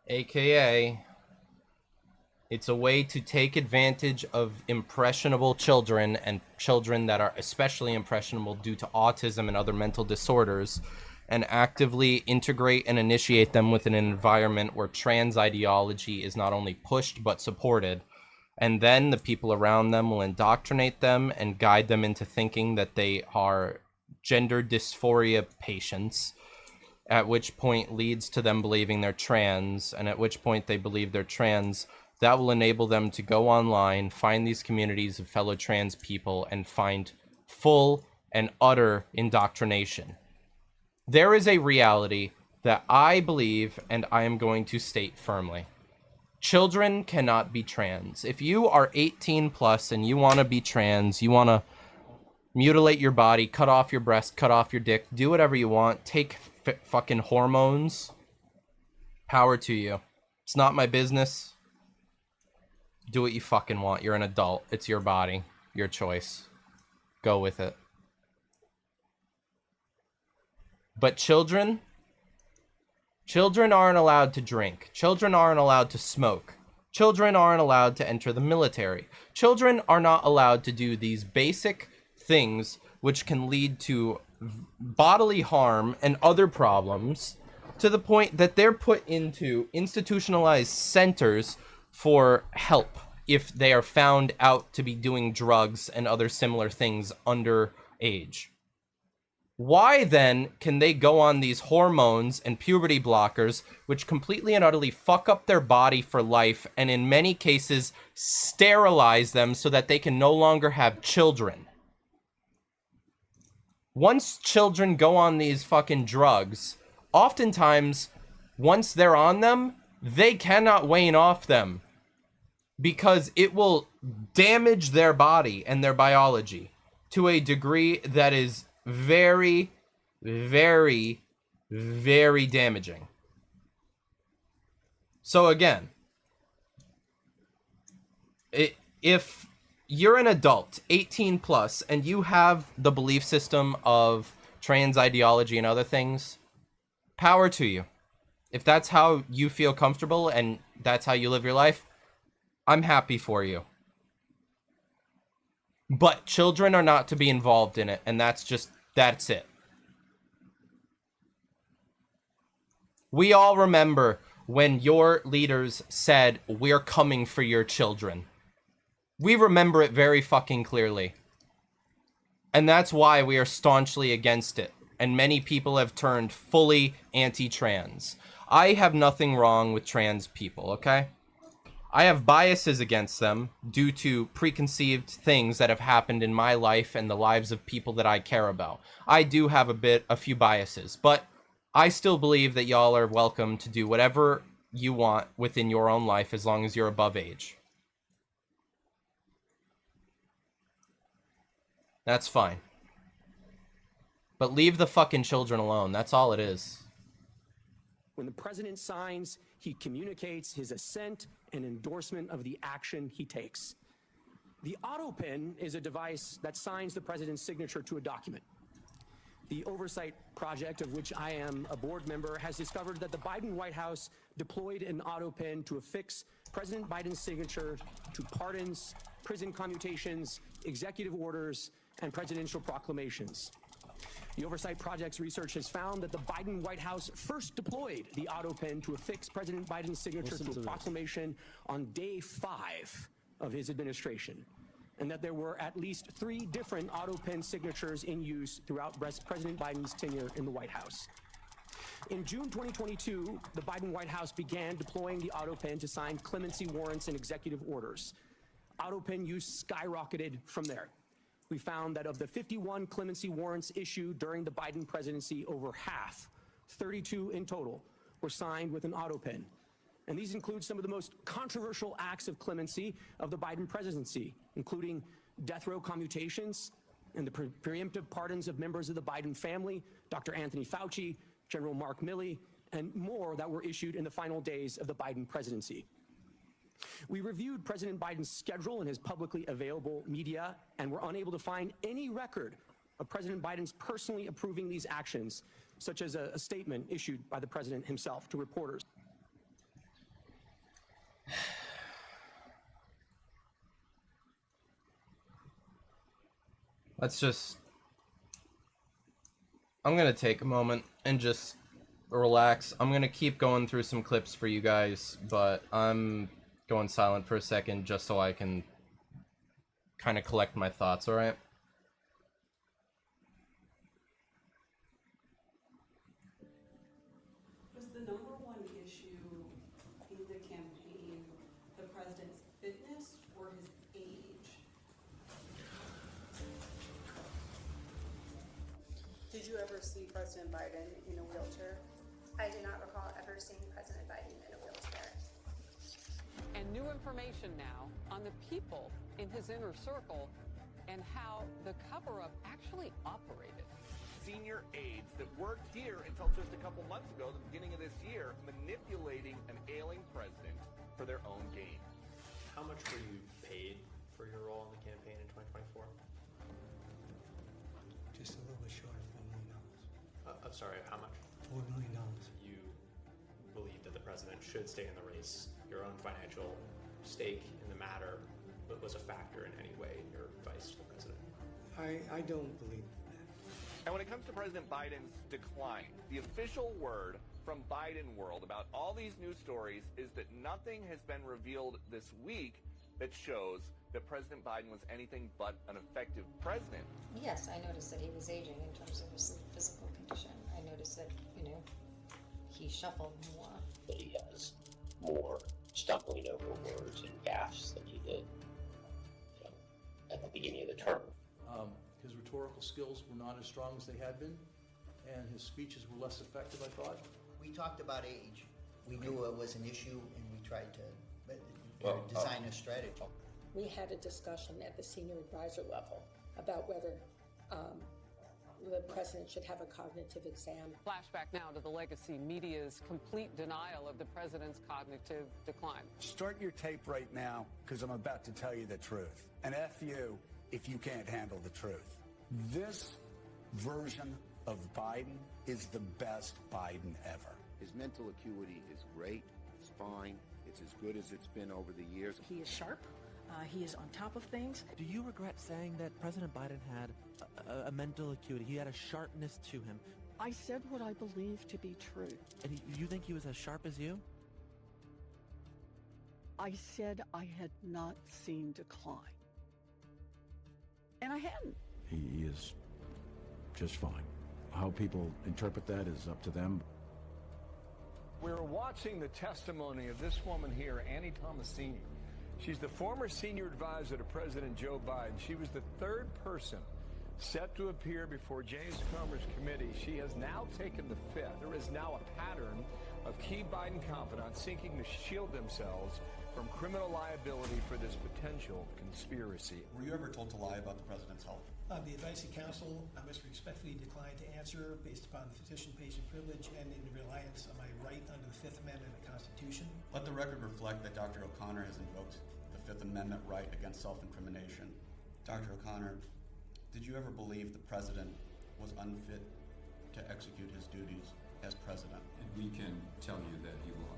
AKA, it's a way to take advantage of impressionable children and children that are especially impressionable due to autism and other mental disorders, and actively integrate and initiate them within an environment where trans ideology is not only pushed but supported. And then the people around them will indoctrinate them and guide them into thinking that they are gender dysphoria patients, at which point leads to them believing they're trans, and at which point they believe they're trans. That will enable them to go online, find these communities of fellow trans people, and find full and utter indoctrination. There is a reality that I believe, and I am going to state firmly. Children cannot be trans. If you are 18 plus and you want to be trans, you want to mutilate your body, cut off your breast, cut off your dick, do whatever you want, take fucking hormones, power to you. It's not my business. Do what you fucking want. You're an adult. It's your body, your choice. Go with it. But children aren't allowed to drink. Children aren't allowed to smoke. Children aren't allowed to enter the military. Children are not allowed to do these basic things which can lead to bodily harm and other problems, to the point that they're put into institutionalized centers for help if they are found out to be doing drugs and other similar things underage. Why then can they go on these hormones and puberty blockers which completely and utterly fuck up their body for life, and in many cases sterilize them so that they can no longer have children? Once children go on these fucking drugs, oftentimes, once they're on them, they cannot wane off them because it will damage their body and their biology to a degree that is very, very, very damaging. So again, if you're an adult, 18 plus, and you have the belief system of trans ideology and other things, power to you. If that's how you feel comfortable and that's how you live your life, I'm happy for you. But children are not to be involved in it, and that's it. We all remember when your leaders said, "We're coming for your children." We remember it very fucking clearly. And that's why we are staunchly against it. And many people have turned fully anti-trans. I have nothing wrong with trans people, okay? I have biases against them due to preconceived things that have happened in my life and the lives of people that I care about. I do have a few biases, but I still believe that y'all are welcome to do whatever you want within your own life as long as you're above age. That's fine. But leave the fucking children alone. That's all it is.
When the president signs, he communicates his assent and endorsement of the action he takes. The auto pen is a device that signs the president's signature to a document. The Oversight Project, of which I am a board member, has discovered that the Biden White House deployed an auto pen to affix President Biden's signature to pardons, prison commutations, executive orders, and presidential proclamations. The Oversight Project's research has found that the Biden White House first deployed the auto pen to affix President Biden's signature to a proclamation on day 5 of his administration, and that there were at least 3 different auto pen signatures in use throughout President Biden's tenure in the White House. In June 2022, the Biden White House began deploying the auto pen to sign clemency warrants and executive orders. Auto pen use skyrocketed from there. We found that of the 51 clemency warrants issued during the Biden presidency, over half, 32 in total, were signed with an auto pen. And these include some of the most controversial acts of clemency of the Biden presidency, including death row commutations and the preemptive pardons of members of the Biden family, Dr. Anthony Fauci, General Mark Milley, and more that were issued in the final days of the Biden presidency. We reviewed President Biden's schedule in his publicly available media and were unable to find any record of President Biden's personally approving these actions, such as a statement issued by the president himself to reporters.
I'm gonna take a moment and just relax. I'm gonna keep going through some clips for you guys, but I'm going silent for a second just so I can kind of collect my thoughts, alright?
Was the #1 issue in the campaign the president's fitness or his age? Did you ever see President Biden in a wheelchair?
I do not recall ever seeing President Biden in a wheelchair.
And new information now on the people in his inner circle and how the cover-up actually operated.
Senior aides that worked here until just a couple months ago, the beginning of this year, manipulating an ailing president for their own gain.
How much were you paid for your role in the campaign in 2024?
Just a little bit short of $4 million.
I'm sorry, how much?
$4 million.
You believe that the president should stay in the race. Your own financial stake in the matter was a factor in any way in your advice to the president?
I don't believe that.
And when it comes to President Biden's decline, the official word from Biden world about all these news stories is that nothing has been revealed this week that shows that President Biden was anything but an effective president.
Yes, I noticed that he was aging in terms of his physical condition. I noticed that, he shuffled more.
That he has more stumbling over words and gaffes than he did at the beginning of the term.
His rhetorical skills were not as strong as they had been, and his speeches were less effective, I thought.
We talked about age. We knew it was an issue, and we tried to design a strategy.
We had a discussion at the senior advisor level about whether the president should have a cognitive exam.
Flashback now to the legacy media's complete denial of the president's cognitive decline.
Start your tape right now, because I'm about to tell you the truth. And F you if you can't handle the truth. This version of Biden is the best Biden ever.
His mental acuity is great. It's fine. It's as good as it's been over the years.
He is sharp. He is on top of things.
Do you regret saying that President Biden had a mental acuity? He had a sharpness to him.
I said what I believe to be true.
And you think he was as sharp as you?
I said I had not seen decline. And I hadn't.
He is just fine. How people interpret that is up to them.
We're watching the testimony of this woman here, Annie Tomasini. She's the former senior advisor to President Joe Biden. She was the third person set to appear before James Comer's committee. She has now taken the fifth. There is now a pattern of key Biden confidants seeking to shield themselves from criminal liability for this potential conspiracy.
Were you ever told to lie about the president's health?
The advice of counsel, I must respectfully decline to answer based upon the physician-patient privilege and in reliance on my right under the Fifth Amendment of the Constitution.
Let the record reflect that Dr. O'Connor has invoked the Fifth Amendment right against self-incrimination. Dr. O'Connor, did you ever believe the president was unfit to execute his duties as president?
And we can tell you that he will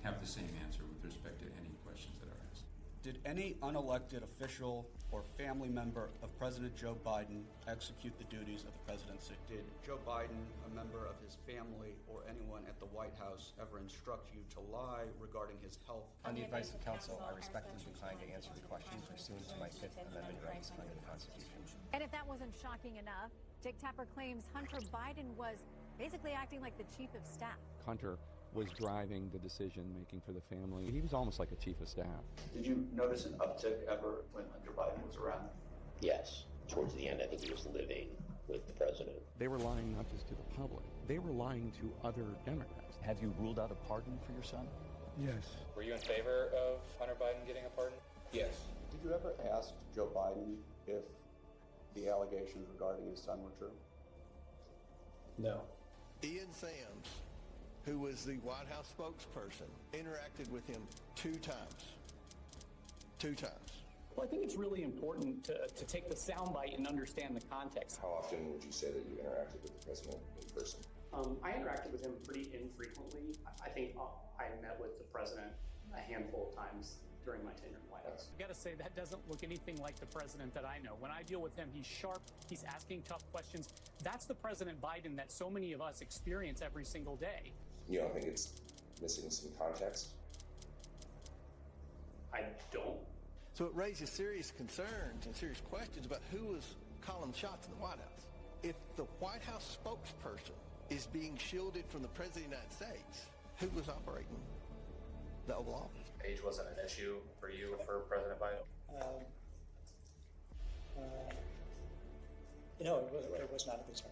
have the same answer with respect to any questions that are asked.
Did any unelected official or family member of President Joe Biden execute the duties of the presidency? Did Joe Biden, a member of his family, or anyone at the White House ever instruct you to lie regarding his health?
On the advice of counsel, I respectfully decline to answer the question pursuant to my Fifth Amendment rights under the Constitution.
And if that wasn't shocking enough, Dick Tapper claims Hunter Biden was basically acting like the chief of staff.
Hunter was driving the decision-making for the family. He was almost like a chief of staff.
Did you notice an uptick ever when Hunter Biden was around?
Yes. Towards the end, I think he was living with the president.
They were lying not just to the public, they were lying to other Democrats.
Have you ruled out a pardon for your son?
Yes.
Were you in favor of Hunter Biden getting a pardon?
Yes. Did you ever ask Joe Biden if the allegations regarding his son were true?
No. Ian Sams, who was the White House spokesperson, interacted with him 2 times. 2 times.
Well, I think it's really important to take the soundbite and understand the context.
How often would you say that you interacted with the president in person?
I interacted with him pretty infrequently. I think I met with the president a handful of times during my tenure in the White House.
I gotta say, that doesn't look anything like the president that I know. When I deal with him, he's sharp, he's asking tough questions. That's the President Biden that so many of us experience every single day.
You don't think it's missing some context?
I don't.
So it raises serious concerns and serious questions about who was calling the shots in the White House. If the White House spokesperson is being shielded from the President of the United States, who was operating the Oval Office?
Age wasn't an issue for you or for President Biden?
No, it was not a concern.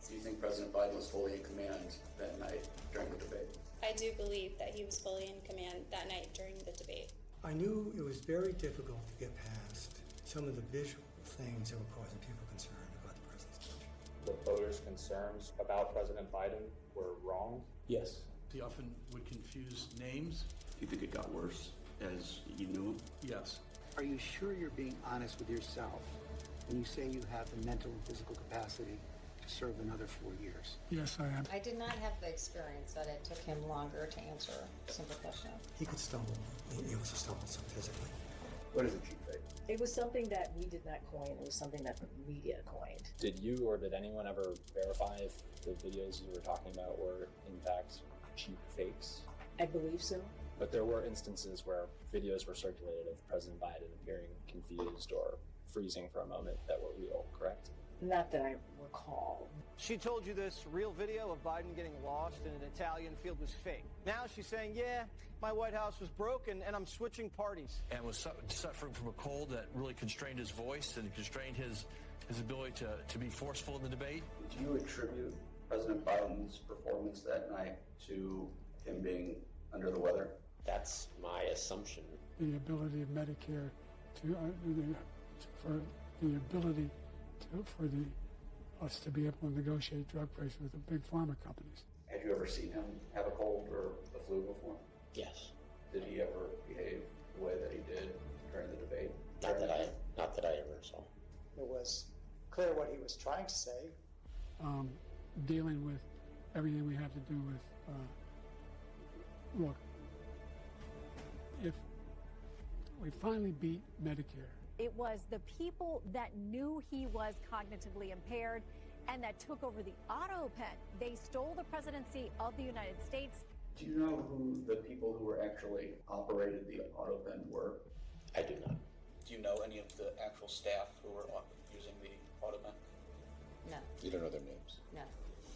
Do you think President Biden was fully in command that night during the debate?
I do believe that he was fully in command that night during the debate.
I knew it was very difficult to get past some of the visual things that were causing people concern about the president's budget.
The voters' concerns about President Biden were wrong?
Yes.
He often would confuse names.
Do you think it got worse as you knew him?
Yes.
Are you sure you're being honest with yourself when you say you have the mental and physical capacity
to serve another 4 years?
Yes, I am.
I did not have the experience that it took him longer to answer a simple question.
He could stumble. He also stumbled some physically.
What is a cheat rate?
It was something that we did not coin. It was something that the media coined.
Did you or did anyone ever verify if the videos you were talking about were in fact cheap fakes?
I believe so.
But there were instances where videos were circulated of President Biden appearing confused or freezing for a moment that were real, correct?
Not that I recall.
She told you this real video of Biden getting lost in an Italian field was fake. Now she's saying, yeah, my White House was broken and I'm switching parties.
And was suffering from a cold that really constrained his voice and constrained his ability to be forceful in the debate.
Did you attribute President Biden's performance that night to him being under the weather?
That's my assumption.
The ability of Medicare for us to be able to negotiate drug prices with the big pharma companies.
Had you ever seen him have a cold or the flu before?
Yes.
Did he ever behave the way that he did during the debate?
Not that I ever saw.
It was clear what he was trying to say. Dealing with everything we have to do with, look, if we finally beat Medicare.
It was the people that knew he was cognitively impaired and that took over the auto pen. They stole the presidency of the United States.
Do you know who the people who were actually operated the auto pen were?
I do not.
Do you know any of the actual staff who were using the auto pen?
No.
You don't know their names?
No.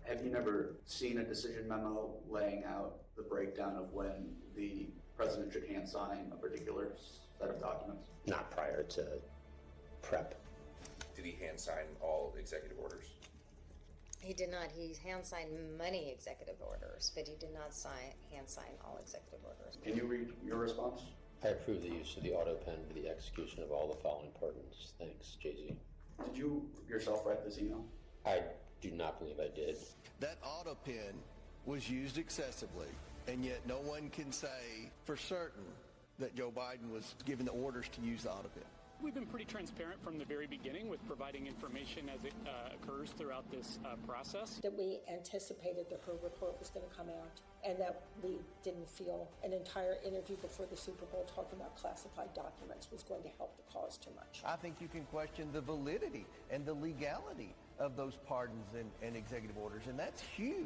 Have you never seen a decision memo laying out the breakdown of when the president should hand sign a particular set of documents?
Not prior to prep.
Did he hand sign all executive orders?
He did not. He hand signed many executive orders, but he did not hand sign all executive orders.
Can you read your response?
I approve the use of the auto pen for the execution of all the following pardons. Thanks, Jay-Z.
Did you yourself write this email?
I do not believe I did.
That auto pen was used excessively, and yet no one can say for certain that Joe Biden was given the orders to use the auto pen.
We've been pretty transparent from the very beginning with providing information as it occurs throughout this process.
That we anticipated that her report was going to come out, and that we didn't feel an entire interview before the Super Bowl talking about classified documents was going to help the cause too much.
I think you can question the validity and the legality of those pardons and executive orders, and that's huge.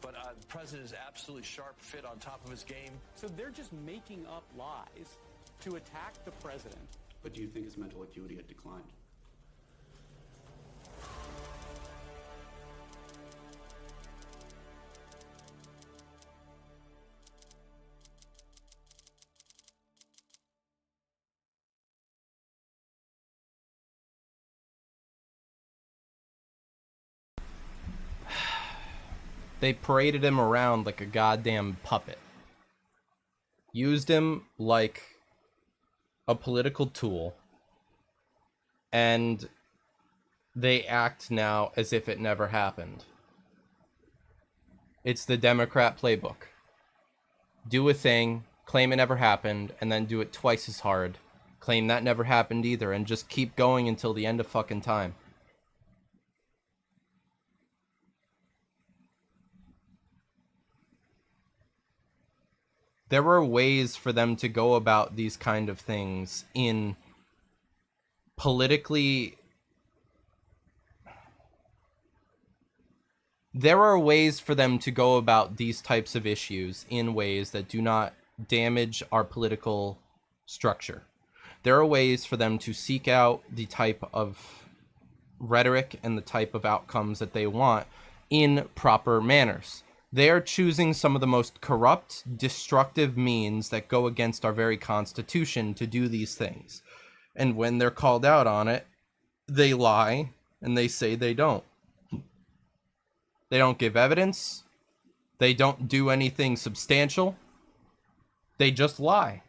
But the president is absolutely sharp, fit, on top of his game.
So they're just making up lies to attack the president.
But do you think his mental acuity had declined?
They paraded him around like a goddamn puppet. Used him like a political tool. And they act now as if it never happened. It's the Democrat playbook. Do a thing, claim it never happened, and then do it twice as hard. Claim that never happened either, and just keep going until the end of fucking time. There are ways for them to go about these kind of things in politically... There are ways for them to go about these types of issues in ways that do not damage our political structure. There are ways for them to seek out the type of rhetoric and the type of outcomes that they want in proper manners. They are choosing some of the most corrupt, destructive means that go against our very Constitution to do these things. And when they're called out on it, they lie and they say they don't. They don't give evidence. They don't do anything substantial. They just lie.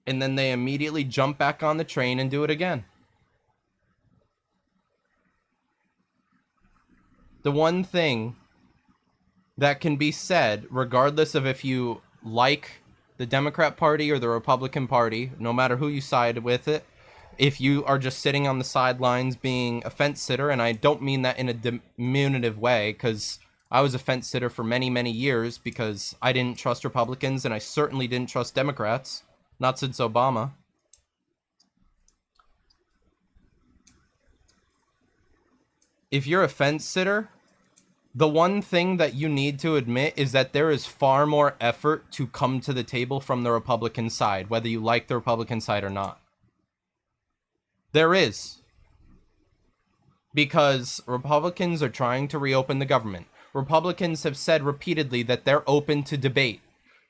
And then they immediately jump back on the train and do it again. The one thing that can be said, regardless of if you like the Democrat Party or the Republican Party, no matter who you side with it, If you are just sitting on the sidelines being a fence sitter, and I don't mean that in a diminutive way, because I was a fence sitter for many, many years because I didn't trust Republicans and I certainly didn't trust Democrats. Not since Obama. If you're a fence sitter, the one thing that you need to admit is that there is far more effort to come to the table from the Republican side, whether you like the Republican side or not. There is. Because Republicans are trying to reopen the government. Republicans have said repeatedly that they're open to debate.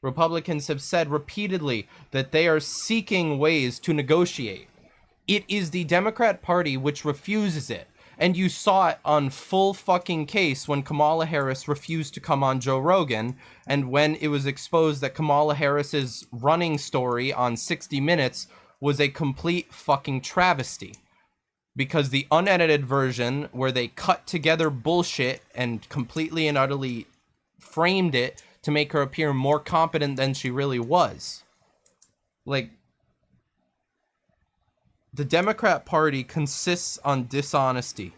Republicans have said repeatedly that they are seeking ways to negotiate. It is the Democrat Party which refuses it. And you saw it on full fucking case when Kamala Harris refused to come on Joe Rogan, and when it was exposed that Kamala Harris's running story on 60 Minutes was a complete fucking travesty. Because the unedited version, where they cut together bullshit and completely and utterly framed it to make her appear more competent than she really was. Like, the Democrat Party consists on dishonesty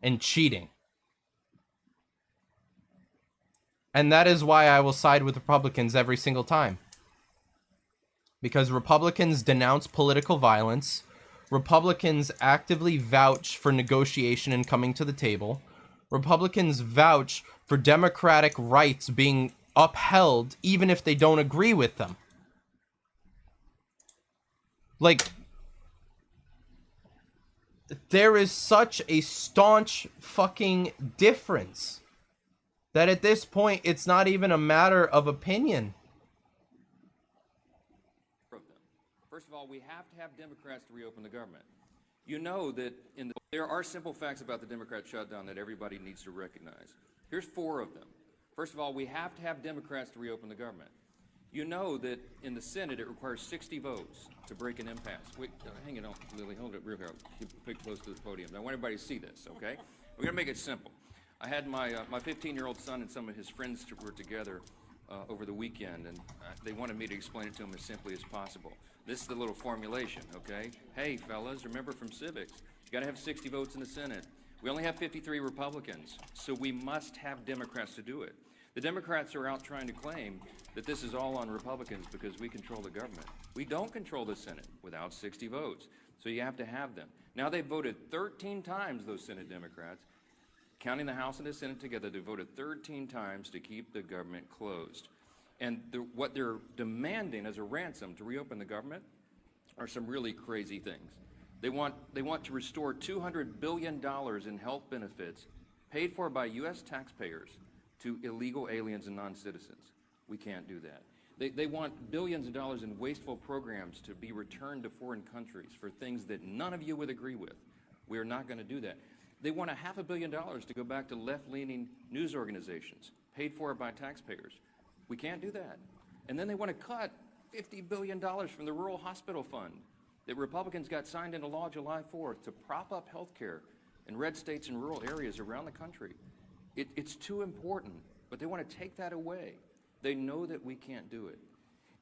and cheating. And that is why I will side with Republicans every single time. Because Republicans denounce political violence. Republicans actively vouch for negotiation and coming to the table. Republicans vouch for democratic rights being upheld even if they don't agree with them. Like, there is such a staunch fucking difference that at this point it's not even a matter of opinion.
First of all, we have to have Democrats to reopen the government. You know that there are simple facts about the Democrat shutdown that everybody needs to recognize. Here's 4 of them. First of all, we have to have Democrats to reopen the government. You know that in the Senate it requires 60 votes to break an impasse. Wait, hang it on, Lily, hold it real quick. Keep close to the podium. I want everybody to see this, okay? We're gonna make it simple. I had my 15-year-old son and some of his friends were together over the weekend, and they wanted me to explain it to them as simply as possible. This is the little formulation, okay? Hey, fellas, remember from civics, you gotta have 60 votes in the Senate. We only have 53 Republicans, so we must have Democrats to do it. The Democrats are out trying to claim that this is all on Republicans because we control the government. We don't control the Senate without 60 votes, so you have to have them. Now they've voted 13 times, those Senate Democrats, counting the House and the Senate together, they voted 13 times to keep the government closed. And what they're demanding as a ransom to reopen the government are some really crazy things. They want to restore $200 billion in health benefits paid for by U.S. taxpayers to illegal aliens and non-citizens. We can't do that. They want billions of dollars in wasteful programs to be returned to foreign countries for things that none of you would agree with. We are not going to do that. They want $500 million to go back to left-leaning news organizations paid for by taxpayers. We can't do that. And then they want to cut $50 billion from the Rural Hospital Fund that Republicans got signed into law July 4th to prop up health care in red states and rural areas around the country. It's too important, but they want to take that away. They know that we can't do it.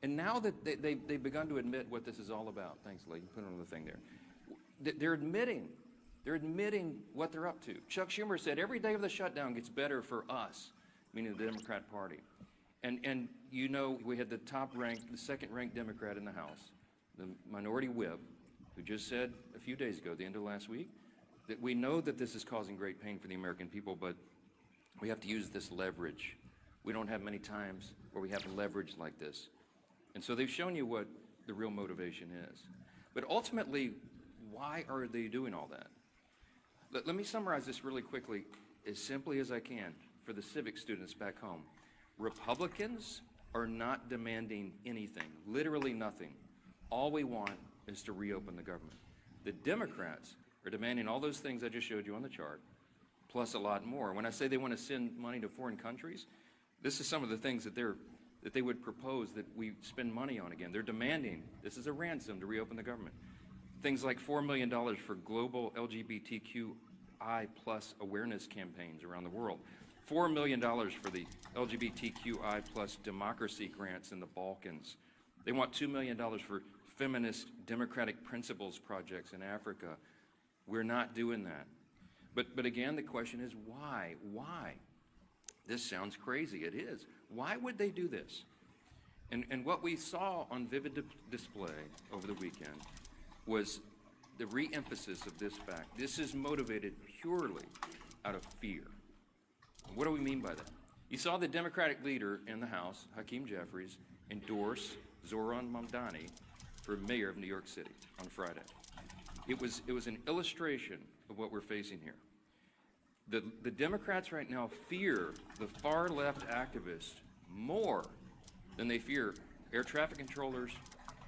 And now that they've begun to admit what this is all about, thanks, Lee, put another thing there. They're admitting what they're up to. Chuck Schumer said every day of the shutdown gets better for us, meaning the Democrat Party. And you know, we had the second-ranked Democrat in the House, the minority whip, who just said a few days ago, the end of last week, that we know that this is causing great pain for the American people, but we have to use this leverage. We don't have many times where we have leverage like this. And so they've shown you what the real motivation is. But ultimately, why are they doing all that? Let me summarize this really quickly, as simply as I can, for the civic students back home. Republicans are not demanding anything, literally nothing. All we want is to reopen the government. The Democrats are demanding all those things I just showed you on the chart, plus a lot more. When I say they want to send money to foreign countries, this is some of the things that they would propose that we spend money on again. They're demanding, this is a ransom to reopen the government. Things like $4 million for global LGBTQI plus awareness campaigns around the world. $4 million for the LGBTQI plus democracy grants in the Balkans. They want $2 million for feminist democratic principles projects in Africa. We're not doing that. But again, the question is why? Why? This sounds crazy. It is. Why would they do this? And what we saw on vivid display over the weekend was the re-emphasis of this fact. This is motivated purely out of fear. What do we mean by that? You saw the Democratic leader in the House, Hakeem Jeffries, endorse Zoran Mamdani for mayor of New York City on Friday. It was an illustration of what we're facing here. The Democrats right now fear the far left activists more than they fear air traffic controllers,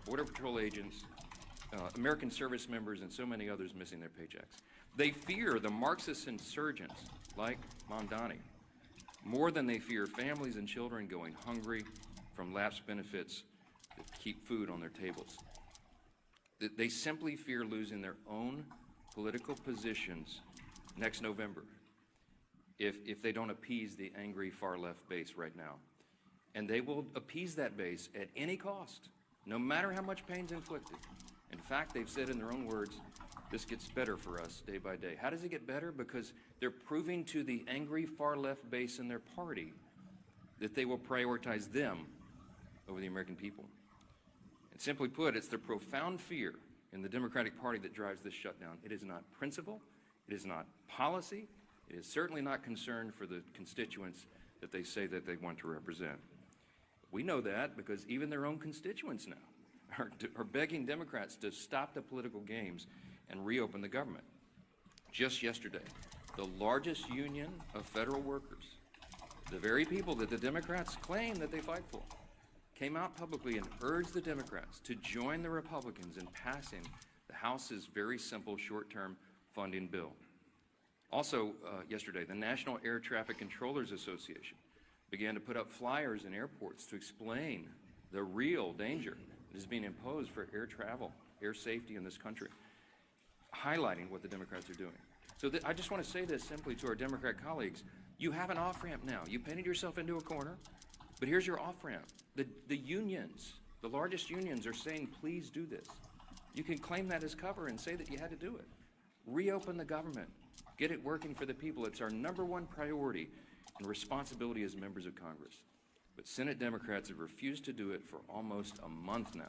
Border Patrol agents, American service members, and so many others missing their paychecks. They fear the Marxist insurgents like Mamdani more than they fear families and children going hungry from lapsed benefits that keep food on their tables. They simply fear losing their own political positions next November if they don't appease the angry far left base right now. And they will appease that base at any cost, no matter how much pain's inflicted. In fact, they've said in their own words, this gets better for us day by day. How does it get better? Because they're proving to the angry far left base in their party that they will prioritize them over the American people. And simply put, it's the profound fear in the Democratic Party that drives this shutdown. It is not principle, it is not policy, it is certainly not concern for the constituents that they say that they want to represent. We know that because even their own constituents now are begging Democrats to stop the political games and reopen the government. Just yesterday, the largest union of federal workers, the very people that the Democrats claim that they fight for, came out publicly and urged the Democrats to join the Republicans in passing the House's very simple short-term funding bill. Also, yesterday, the National Air Traffic Controllers Association began to put up flyers in airports to explain the real danger that is being imposed for air travel, air safety in this country, highlighting what the Democrats are doing. So I just want to say this simply to our Democrat colleagues. You have an off-ramp now. You painted yourself into a corner, but here's your off-ramp. The unions, the largest unions, are saying, please do this. You can claim that as cover and say that you had to do it. Reopen the government. Get it working for the people. It's our number one priority and responsibility as members of Congress. But Senate Democrats have refused to do it for almost a month now.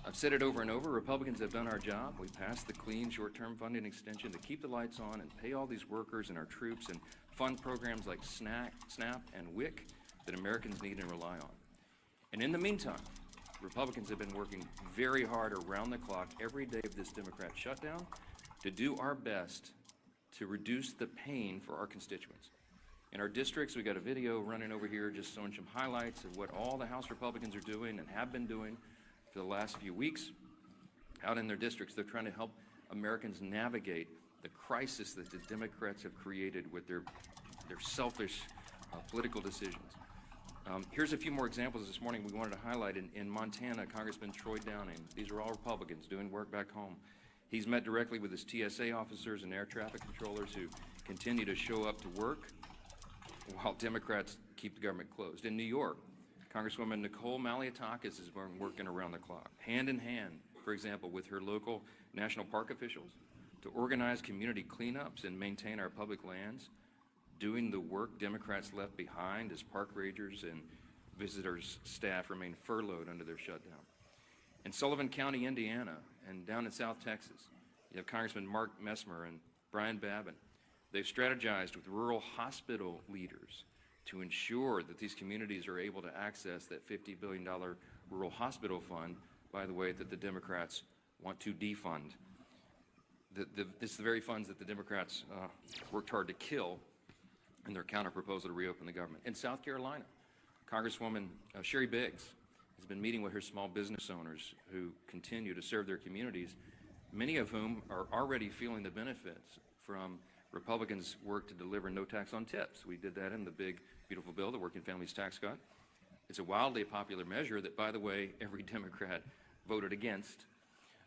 I've said it over and over, Republicans have done our job. We passed the clean short-term funding extension to keep the lights on and pay all these workers and our troops and fund programs like SNAP and WIC that Americans need and rely on. And in the meantime, Republicans have been working very hard around the clock every day of this Democrat shutdown to do our best to reduce the pain for our constituents. In our districts, we've got a video running over here just showing some highlights of what all the House Republicans are doing and have been doing for the last few weeks. Out in their districts, they're trying to help Americans navigate the crisis that the Democrats have created with their selfish political decisions. Here's a few more examples this morning we wanted to highlight. In Montana, Congressman Troy Downing, these are all Republicans doing work back home. He's met directly with his TSA officers and air traffic controllers who continue to show up to work while Democrats keep the government closed. In New York, Congresswoman Nicole Malliotakis has been working around the clock, hand in hand, for example, with her local national park officials to organize community cleanups and maintain our public lands, doing the work Democrats left behind as park rangers and visitors' staff remain furloughed under their shutdown. In Sullivan County, Indiana, and down in South Texas, you have Congressman Mark Messmer and Brian Babin. They've strategized with rural hospital leaders to ensure that these communities are able to access that $50 billion rural hospital fund, by the way, that the Democrats want to defund. It's the very funds that the Democrats worked hard to kill in their counter-proposal to reopen the government. In South Carolina, Congresswoman Sherry Biggs has been meeting with her small business owners who continue to serve their communities, many of whom are already feeling the benefits from Republicans' work to deliver no tax on tips. We did that in the big, beautiful bill, the Working Families Tax Cut. It's a wildly popular measure that, by the way, every Democrat voted against.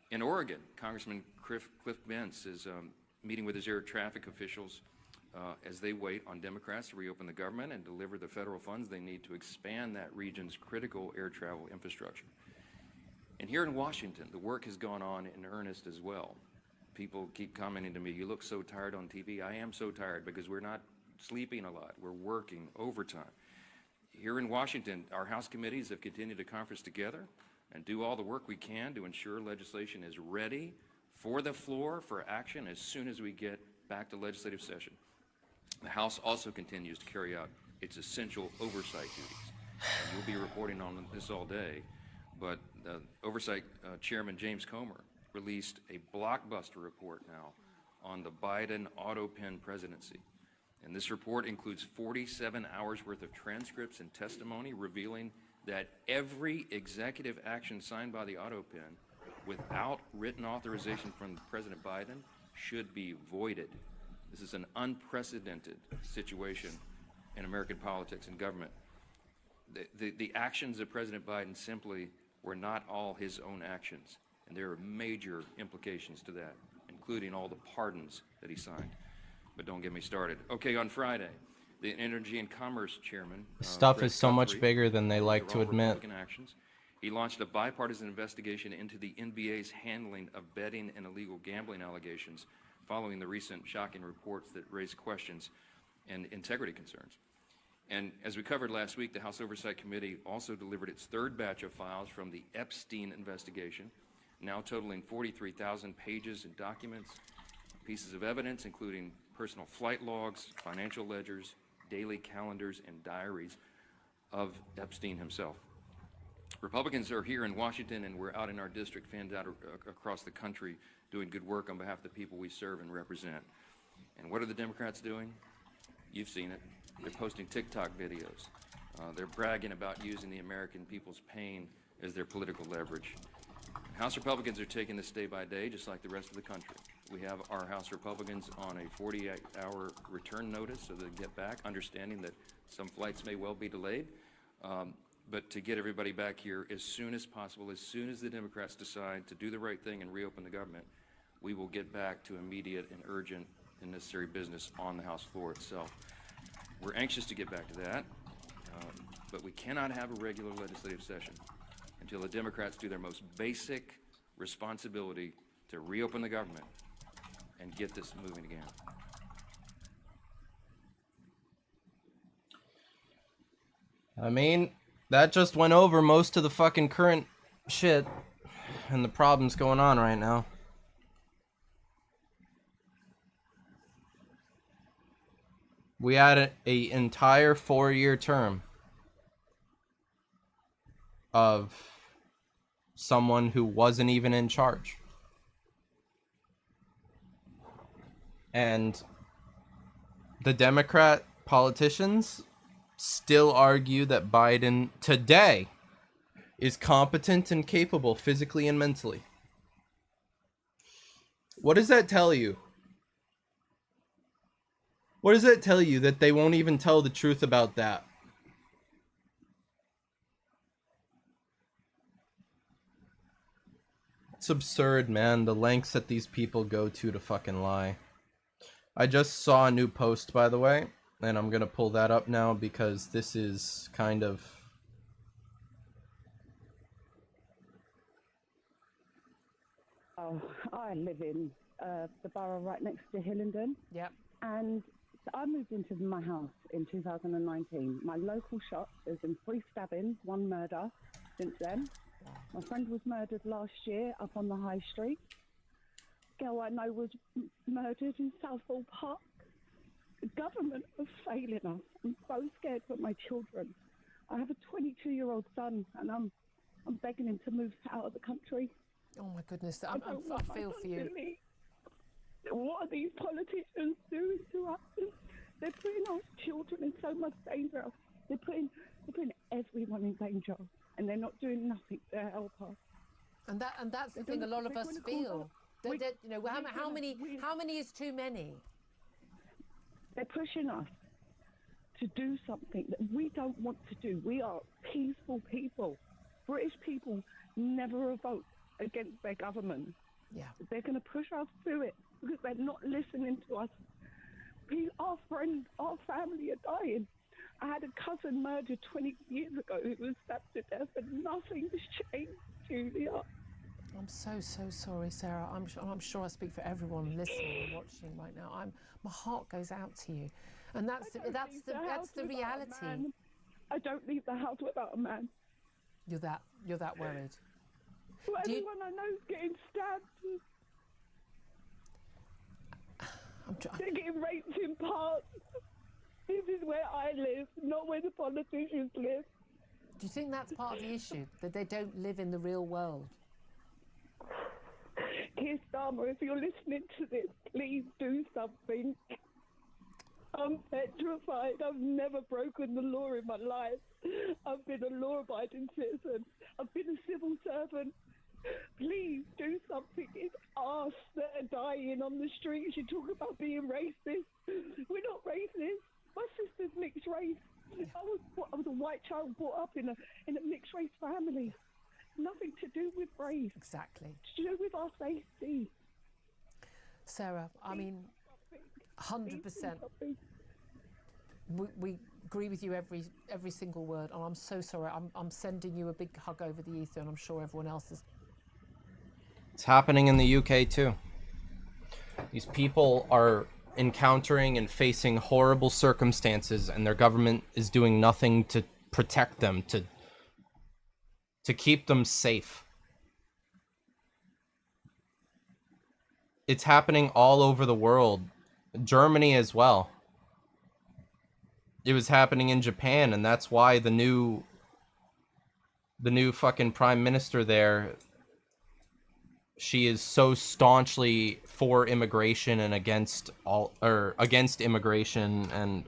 In Oregon, Congressman Cliff Bentz is meeting with his air traffic officials as they wait on Democrats to reopen the government and deliver the federal funds they need to expand that region's critical air travel infrastructure. And here in Washington, the work has gone on in earnest as well. People keep commenting to me, you look so tired on TV. I am so tired because we're not sleeping a lot. We're working overtime. Here in Washington, our House committees have continued to conference together and do all the work we can to ensure legislation is ready for the floor for action as soon as we get back to legislative session. The House also continues to carry out its essential oversight duties. You'll be reporting on this all day, but the Oversight Chairman James Comer released a blockbuster report now on the Biden auto pen presidency. And this report includes 47 hours worth of transcripts and testimony revealing that every executive action signed by the auto pen without written authorization from President Biden should be voided. This is an unprecedented situation in American politics and government. The actions of President Biden simply were not all his own actions, and there are major implications to that, including all the pardons that he signed. But don't get me started. Okay, on Friday, the Energy and Commerce Chairman,
Stuff
Greg
is so much
Guthrie,
bigger than they like
they're
to
all
admit.
Republican actions. He launched a bipartisan investigation into the NBA's handling of betting and illegal gambling allegations following the recent shocking reports that raised questions and integrity concerns. And as we covered last week, the House Oversight Committee also delivered its third batch of files from the Epstein investigation, now totaling 43,000 pages and documents, pieces of evidence, including personal flight logs, financial ledgers, daily calendars, and diaries of Epstein himself. Republicans are here in Washington, and we're out in our district, fans out across the country, doing good work on behalf of the people we serve and represent. And what are the Democrats doing? You've seen it. They're posting TikTok videos. They're bragging about using the American people's pain as their political leverage. House Republicans are taking this day by day, just like the rest of the country. We have our House Republicans on a 48-hour return notice so they get back, understanding that some flights may well be delayed. But to get everybody back here as soon as possible, as soon as the Democrats decide to do the right thing and reopen the government, we will get back to immediate and urgent and necessary business on the House floor itself. We're anxious to get back to that, but we cannot have a regular legislative session until the Democrats do their most basic responsibility to reopen the government and get this moving again.
I mean, that just went over most of the fucking current shit and the problems going on right now. We had an entire 4-year term of someone who wasn't even in charge. And the Democrat politicians still argue that Biden today is competent and capable physically and mentally. What does that tell you? What does that tell you that they won't even tell the truth about that? It's absurd, man, the lengths that these people go to fucking lie. I just saw a new post, by the way, and I'm gonna pull that up now because this is kind of...
Oh, I live in the borough right next to Hillingdon.
Yep.
And I moved into my house in 2019. My local shop, there's been 3 stabbings, 1 murder since then. My friend was murdered last year up on the high street. Girl I know was murdered in Southall Park. The government are failing us. I'm so scared for my children. I have a 22-year-old son, and I'm begging him to move out of the country.
Oh my goodness, I feel for you.
What are these politicians doing to us? They're putting our children in so much danger. They're putting everyone in danger, and they're not doing nothing to help us.
And that's the thing a lot of us feel. You know, how many is too many?
They're pushing us to do something that we don't want to do. We are peaceful people. British people never revolt against their government.
Yeah.
They're going to push us through it because they're not listening to us. Our friends, our family are dying. I had a cousin murdered 20 years ago who was stabbed to death, and nothing has changed. Julia.
I'm so sorry, Sarah. I'm sure I speak for everyone listening and watching right now. My heart goes out to you, and that's the reality.
I don't leave the house without a man.
You're that worried.
Well, everyone I know is getting stabbed. They're getting raped in parks. This is where I live, not where the politicians live.
Do you think that's part of the issue, that they don't live in the real world?
Keir Starmer, if you're listening to this, please do something. I'm petrified. I've never broken the law in my life. I've been a law-abiding citizen. I've been a civil servant. Please do something. It's us that are dying on the streets. You talk about being racist. We're not racist. My sister's mixed race. I was a white child brought up in a mixed race family. Nothing to do with race.
Exactly.
To do with our safety.
Sarah, I mean, 100%. We agree with you every single word, and I'm so sorry. I'm sending you a big hug over the ether, and I'm sure everyone else is.
It's happening in the UK too. These people are encountering and facing horrible circumstances, and their government is doing nothing to protect them, to keep them safe. It's happening all over the world. Germany as well. It was happening in Japan, and that's why the new fucking prime minister there, she is so staunchly for immigration and against immigration, and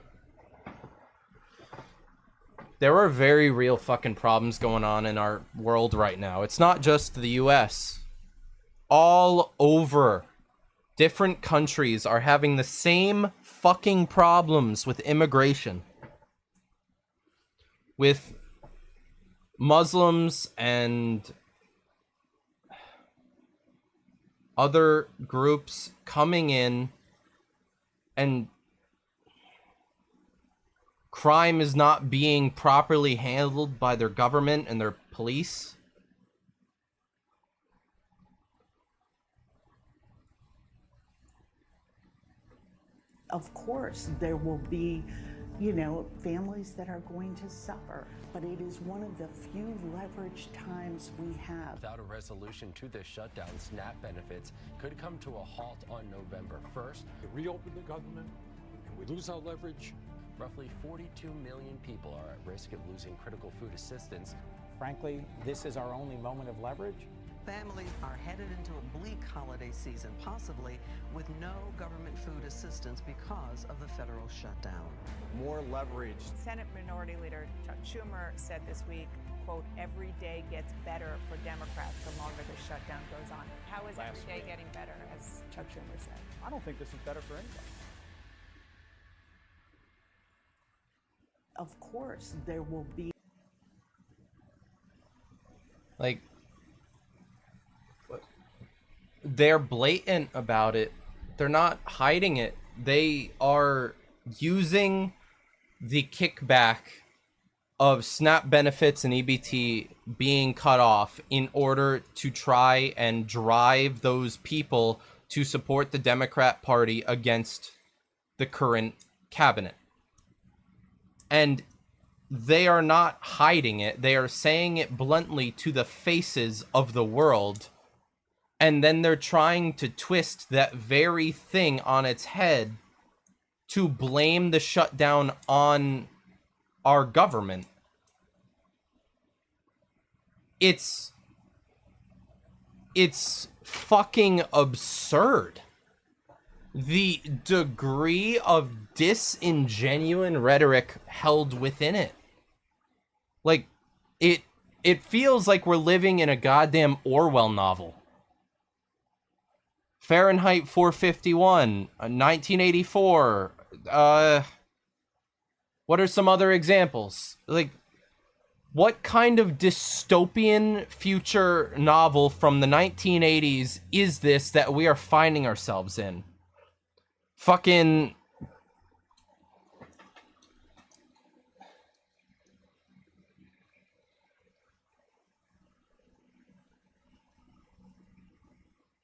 there are very real fucking problems going on in our world right now. It's not just the US. All over, different countries are having the same fucking problems with immigration. With Muslims and other groups coming in, and crime is not being properly handled by their government and their police.
Of course, there will be, families that are going to suffer, but it is one of the few leveraged times we have.
Without a resolution to this shutdown, SNAP benefits could come to a halt on November 1st.
Reopen the government, and we lose our leverage.
Roughly 42 million people are at risk of losing critical food assistance.
Frankly, this is our only moment of leverage.
Families are headed into a bleak holiday season, possibly with no government food assistance because of the federal shutdown.
More leverage.
Senate Minority Leader Chuck Schumer said this week, quote, every day gets better for Democrats the longer the shutdown goes on. How is every day getting better, as Chuck Schumer said?
I don't think this is better for anybody.
Of course, there will be.
Like, they're blatant about it. They're not hiding it. They are using the kickback of SNAP benefits and EBT being cut off in order to try and drive those people to support the Democrat Party against the current cabinet. And they are not hiding it. They are saying it bluntly to the faces of the world. And then they're trying to twist that very thing on its head to blame the shutdown on our government. It's fucking absurd. The degree of disingenuous rhetoric held within it. Like, it feels like we're living in a goddamn Orwell novel. Fahrenheit 451, 1984. What are some other examples? Like, what kind of dystopian future novel from the 1980s is this that we are finding ourselves in? Fucking...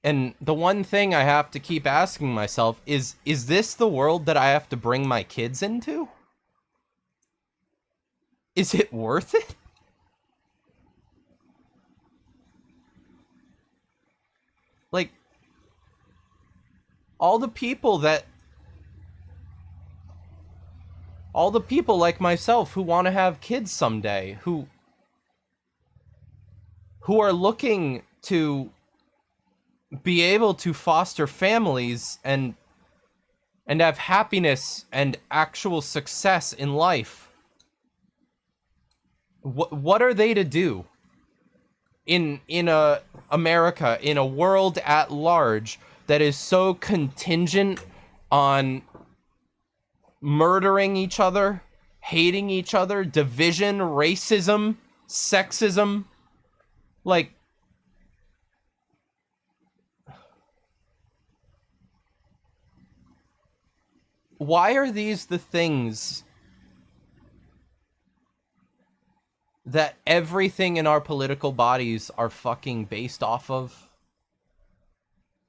And the one thing I have to keep asking myself is this the world that I have to bring my kids into? Is it worth it? Like, all the people like myself who want to have kids someday, who are looking to be able to foster families and have happiness and actual success in life. What are they to do in America, in a world at large that is so contingent on murdering each other, hating each other, division, racism, sexism? Like, why are these the things that everything in our political bodies are fucking based off of?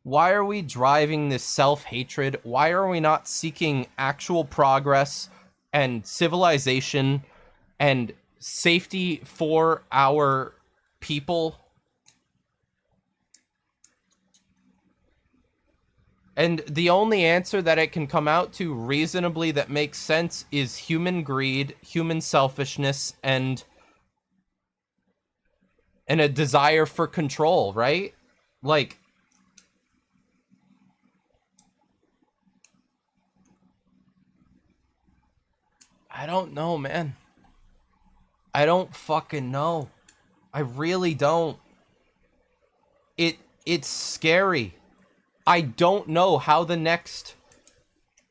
Why are we driving this self-hatred? Why are we not seeking actual progress and civilization and safety for our people? And the only answer that it can come out to reasonably that makes sense is human greed, human selfishness, and a desire for control, right? Like, I don't know, man. I don't fucking know. I really don't. It's scary. I don't know how the next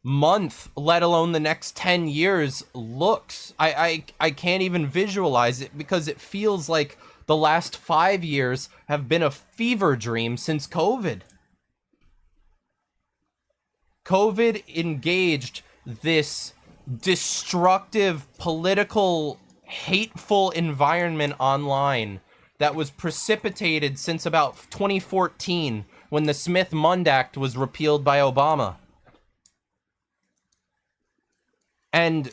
month, let alone the next 10 years, looks. I can't even visualize it because it feels like the last 5 years have been a fever dream since COVID. COVID engaged this destructive, political, hateful environment online that was precipitated since about 2014 when the Smith-Mundt Act was repealed by Obama. And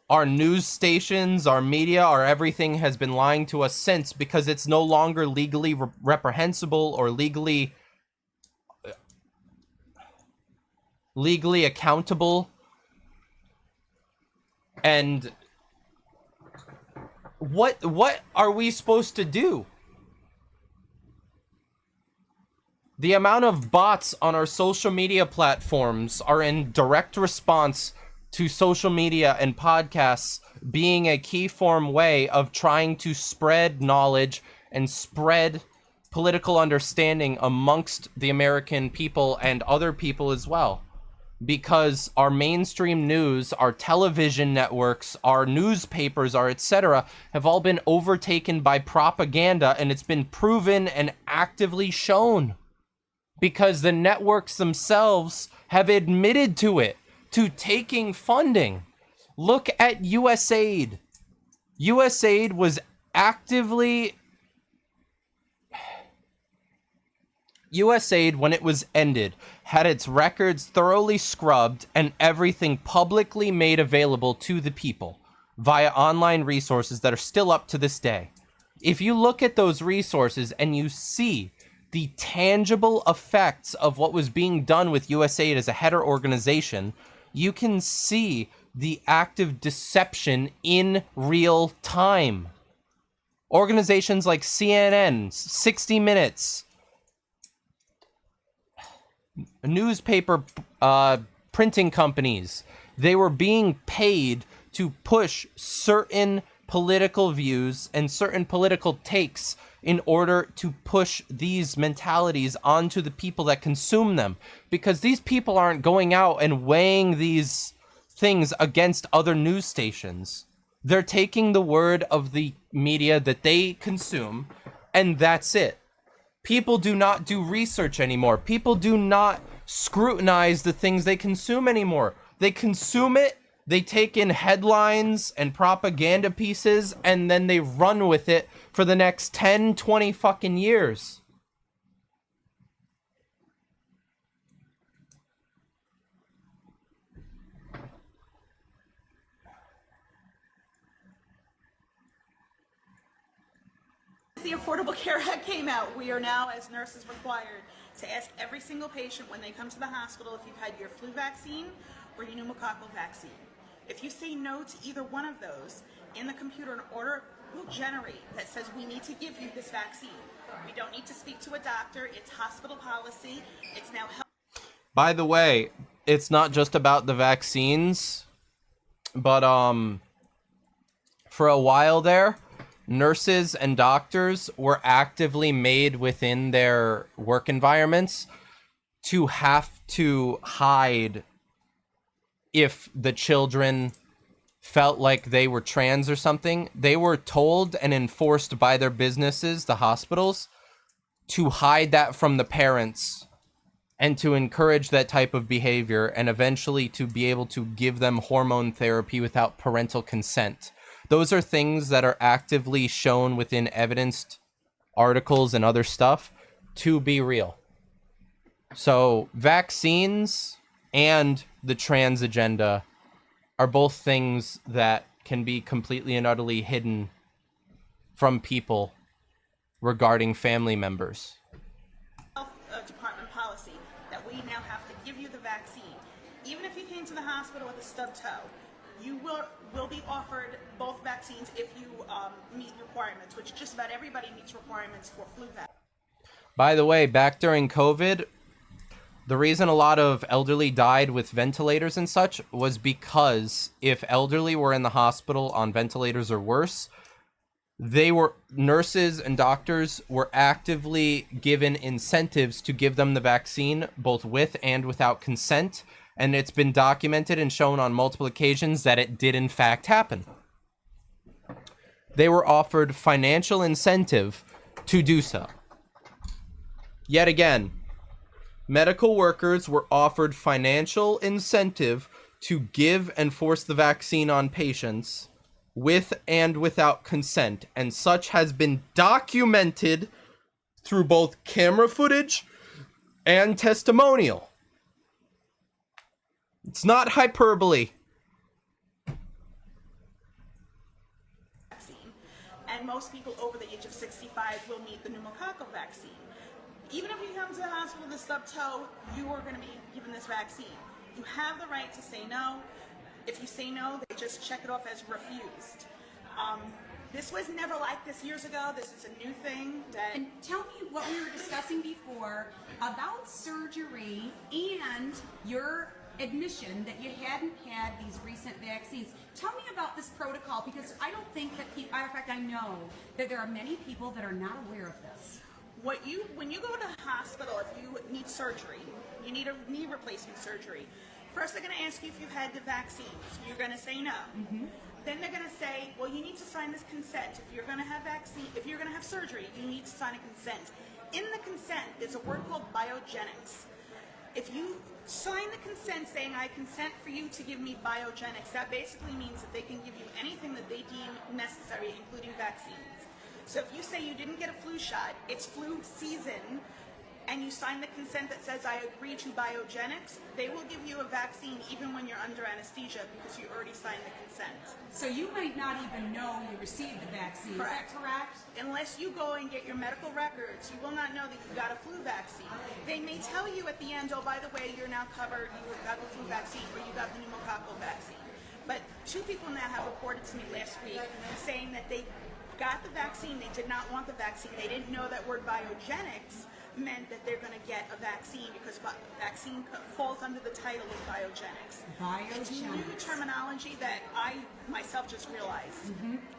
our news stations, our media, our everything has been lying to us since because it's no longer legally reprehensible or legally accountable. And what are we supposed to do? The amount of bots on our social media platforms are in direct response to social media and podcasts being a key form way of trying to spread knowledge and spread political understanding amongst the American people and other people as well. Because our mainstream news, our television networks, our newspapers, our etc. have all been overtaken by propaganda, and it's been proven and actively shown. Because the networks themselves have admitted to it, to taking funding. Look at USAID. USAID was actively... USAID, when it was ended, had its records thoroughly scrubbed and everything publicly made available to the people via online resources that are still up to this day. If you look at those resources and you see the tangible effects of what was being done with USAID as a header organization, you can see the active deception in real time. Organizations like CNN, 60 Minutes, newspaper printing companies, they were being paid to push certain political views and certain political takes in order to push these mentalities onto the people that consume them. Because these people aren't going out and weighing these things against other news stations. They're taking the word of the media that they consume, and that's it. People do not do research anymore. People do not scrutinize the things they consume anymore. They consume it, they take in headlines and propaganda pieces, and then they run with it for the next 10, 20 fucking years.
The Affordable Care Act came out, we are now, as nurses, required to ask every single patient when they come to the hospital if you've had your flu vaccine or your pneumococcal vaccine. If you say no to either one of those, in the computer an order will generate that says we need to give you this vaccine. We don't need to speak to a doctor. It's hospital policy. It's now health.
By the way, it's not just about the vaccines, but for a while there, nurses and doctors were actively made within their work environments to have to hide if the children felt like they were trans or something. They were told and enforced by their businesses, the hospitals, to hide that from the parents and to encourage that type of behavior, and eventually to be able to give them hormone therapy without parental consent. Those are things that are actively shown within evidenced articles and other stuff to be real. So vaccines and the trans agenda are both things that can be completely and utterly hidden from people regarding family members.
Department policy that we now have to give you the vaccine. Even if you came to the hospital with a stub toe, you will be offered both vaccines if you meet requirements, which just about everybody meets requirements for flu vaccine.
By the way, back during COVID, the reason a lot of elderly died with ventilators and such was because if elderly were in the hospital on ventilators or worse, nurses and doctors were actively given incentives to give them the vaccine, both with and without consent. And it's been documented and shown on multiple occasions that it did in fact happen. They were offered financial incentive to do so. Yet again, medical workers were offered financial incentive to give and force the vaccine on patients with and without consent. And such has been documented through both camera footage and testimonial. It's not hyperbole.
And most people over the age of 65 will need the pneumococcal vaccine. Even if you come to the hospital with a stub toe, you are going to be given this vaccine. You have the right to say no. If you say no, they just check it off as refused. This was never like this years ago. This is a new thing.
And tell me what we were discussing before about surgery and your admission that you hadn't had these recent vaccines. Tell me about this protocol, because I don't think that people, in fact, I know that there are many people that are not aware of this.
When you go to the hospital, if you need surgery, you need a knee replacement surgery, first they're going to ask you if you've had the vaccines. You're going to say no. Then they're going to say, well, you need to sign this consent. If you're going to have surgery, you need to sign a consent. In the consent, there's a word called biogenics. If you sign the consent saying, I consent for you to give me biogenics, that basically means that they can give you anything that they deem necessary, including vaccines. So if you say you didn't get a flu shot, it's flu season, and you sign the consent that says, I agree to biogenics, they will give you a vaccine even when you're under anesthesia because you already signed the consent.
So you might not even know you received the vaccine,
Correct.
Is that correct?
Unless you go and get your medical records, you will not know that you got a flu vaccine. They may tell you at the end, oh, by the way, you're now covered, you got the flu vaccine, or you got the pneumococcal vaccine. But 2 people now have reported to me last week saying that they got the vaccine, they did not want the vaccine, they didn't know that word biogenics meant that they're going to get a vaccine because vaccine falls under the title of biogenics. It's new terminology that I myself just realized.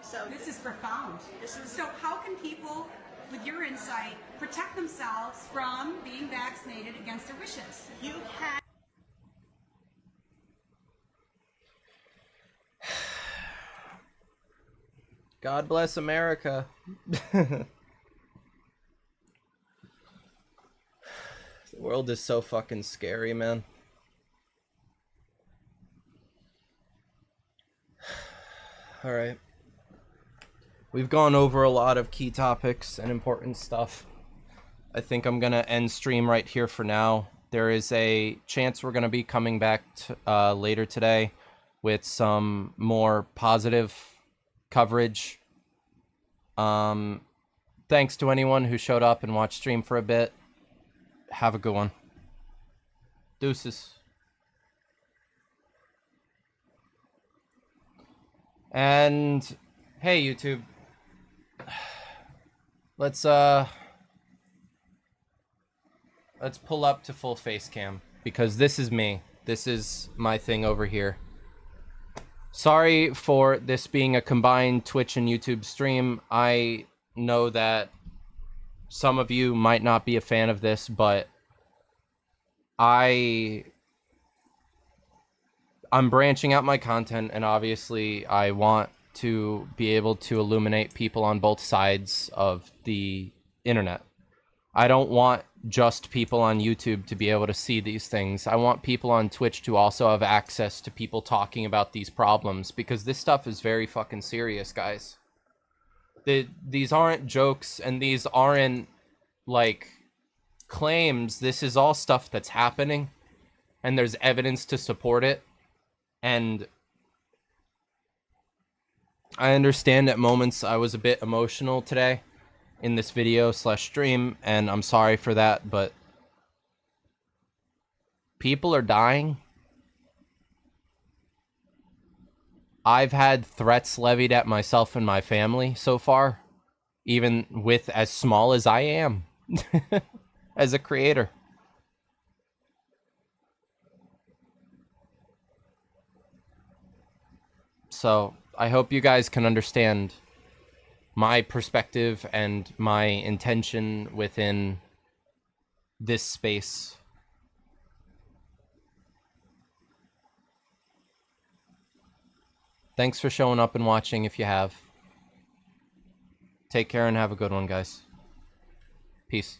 So
this is profound. So how can people, with your insight, protect themselves from being vaccinated against their wishes?
You can.
God bless America. The world is so fucking scary, man. All right. We've gone over a lot of key topics and important stuff. I think I'm going to end stream right here for now. There is a chance we're going to be coming back later today with some more positive coverage. thanks to anyone who showed up and watched stream for a bit. Have a good one. Deuces. And hey, YouTube. Let's pull up to full face cam because this is me. This is my thing over here. Sorry for this being a combined Twitch and YouTube stream. I know that some of you might not be a fan of this, but I'm branching out my content, and obviously I want to be able to illuminate people on both sides of the internet. I don't want just people on YouTube to be able to see these things. I want people on Twitch to also have access to people talking about these problems, because this stuff is very fucking serious, guys. These aren't jokes, and these aren't, like, claims. This is all stuff that's happening, and there's evidence to support it. And I understand at moments I was a bit emotional today in this video / stream, and I'm sorry for that, but people are dying. I've had threats levied at myself and my family so far, even with as small as I am as a creator. So I hope you guys can understand my perspective and my intention within this space. Thanks for showing up and watching if you have. Take care and have a good one, guys. Peace.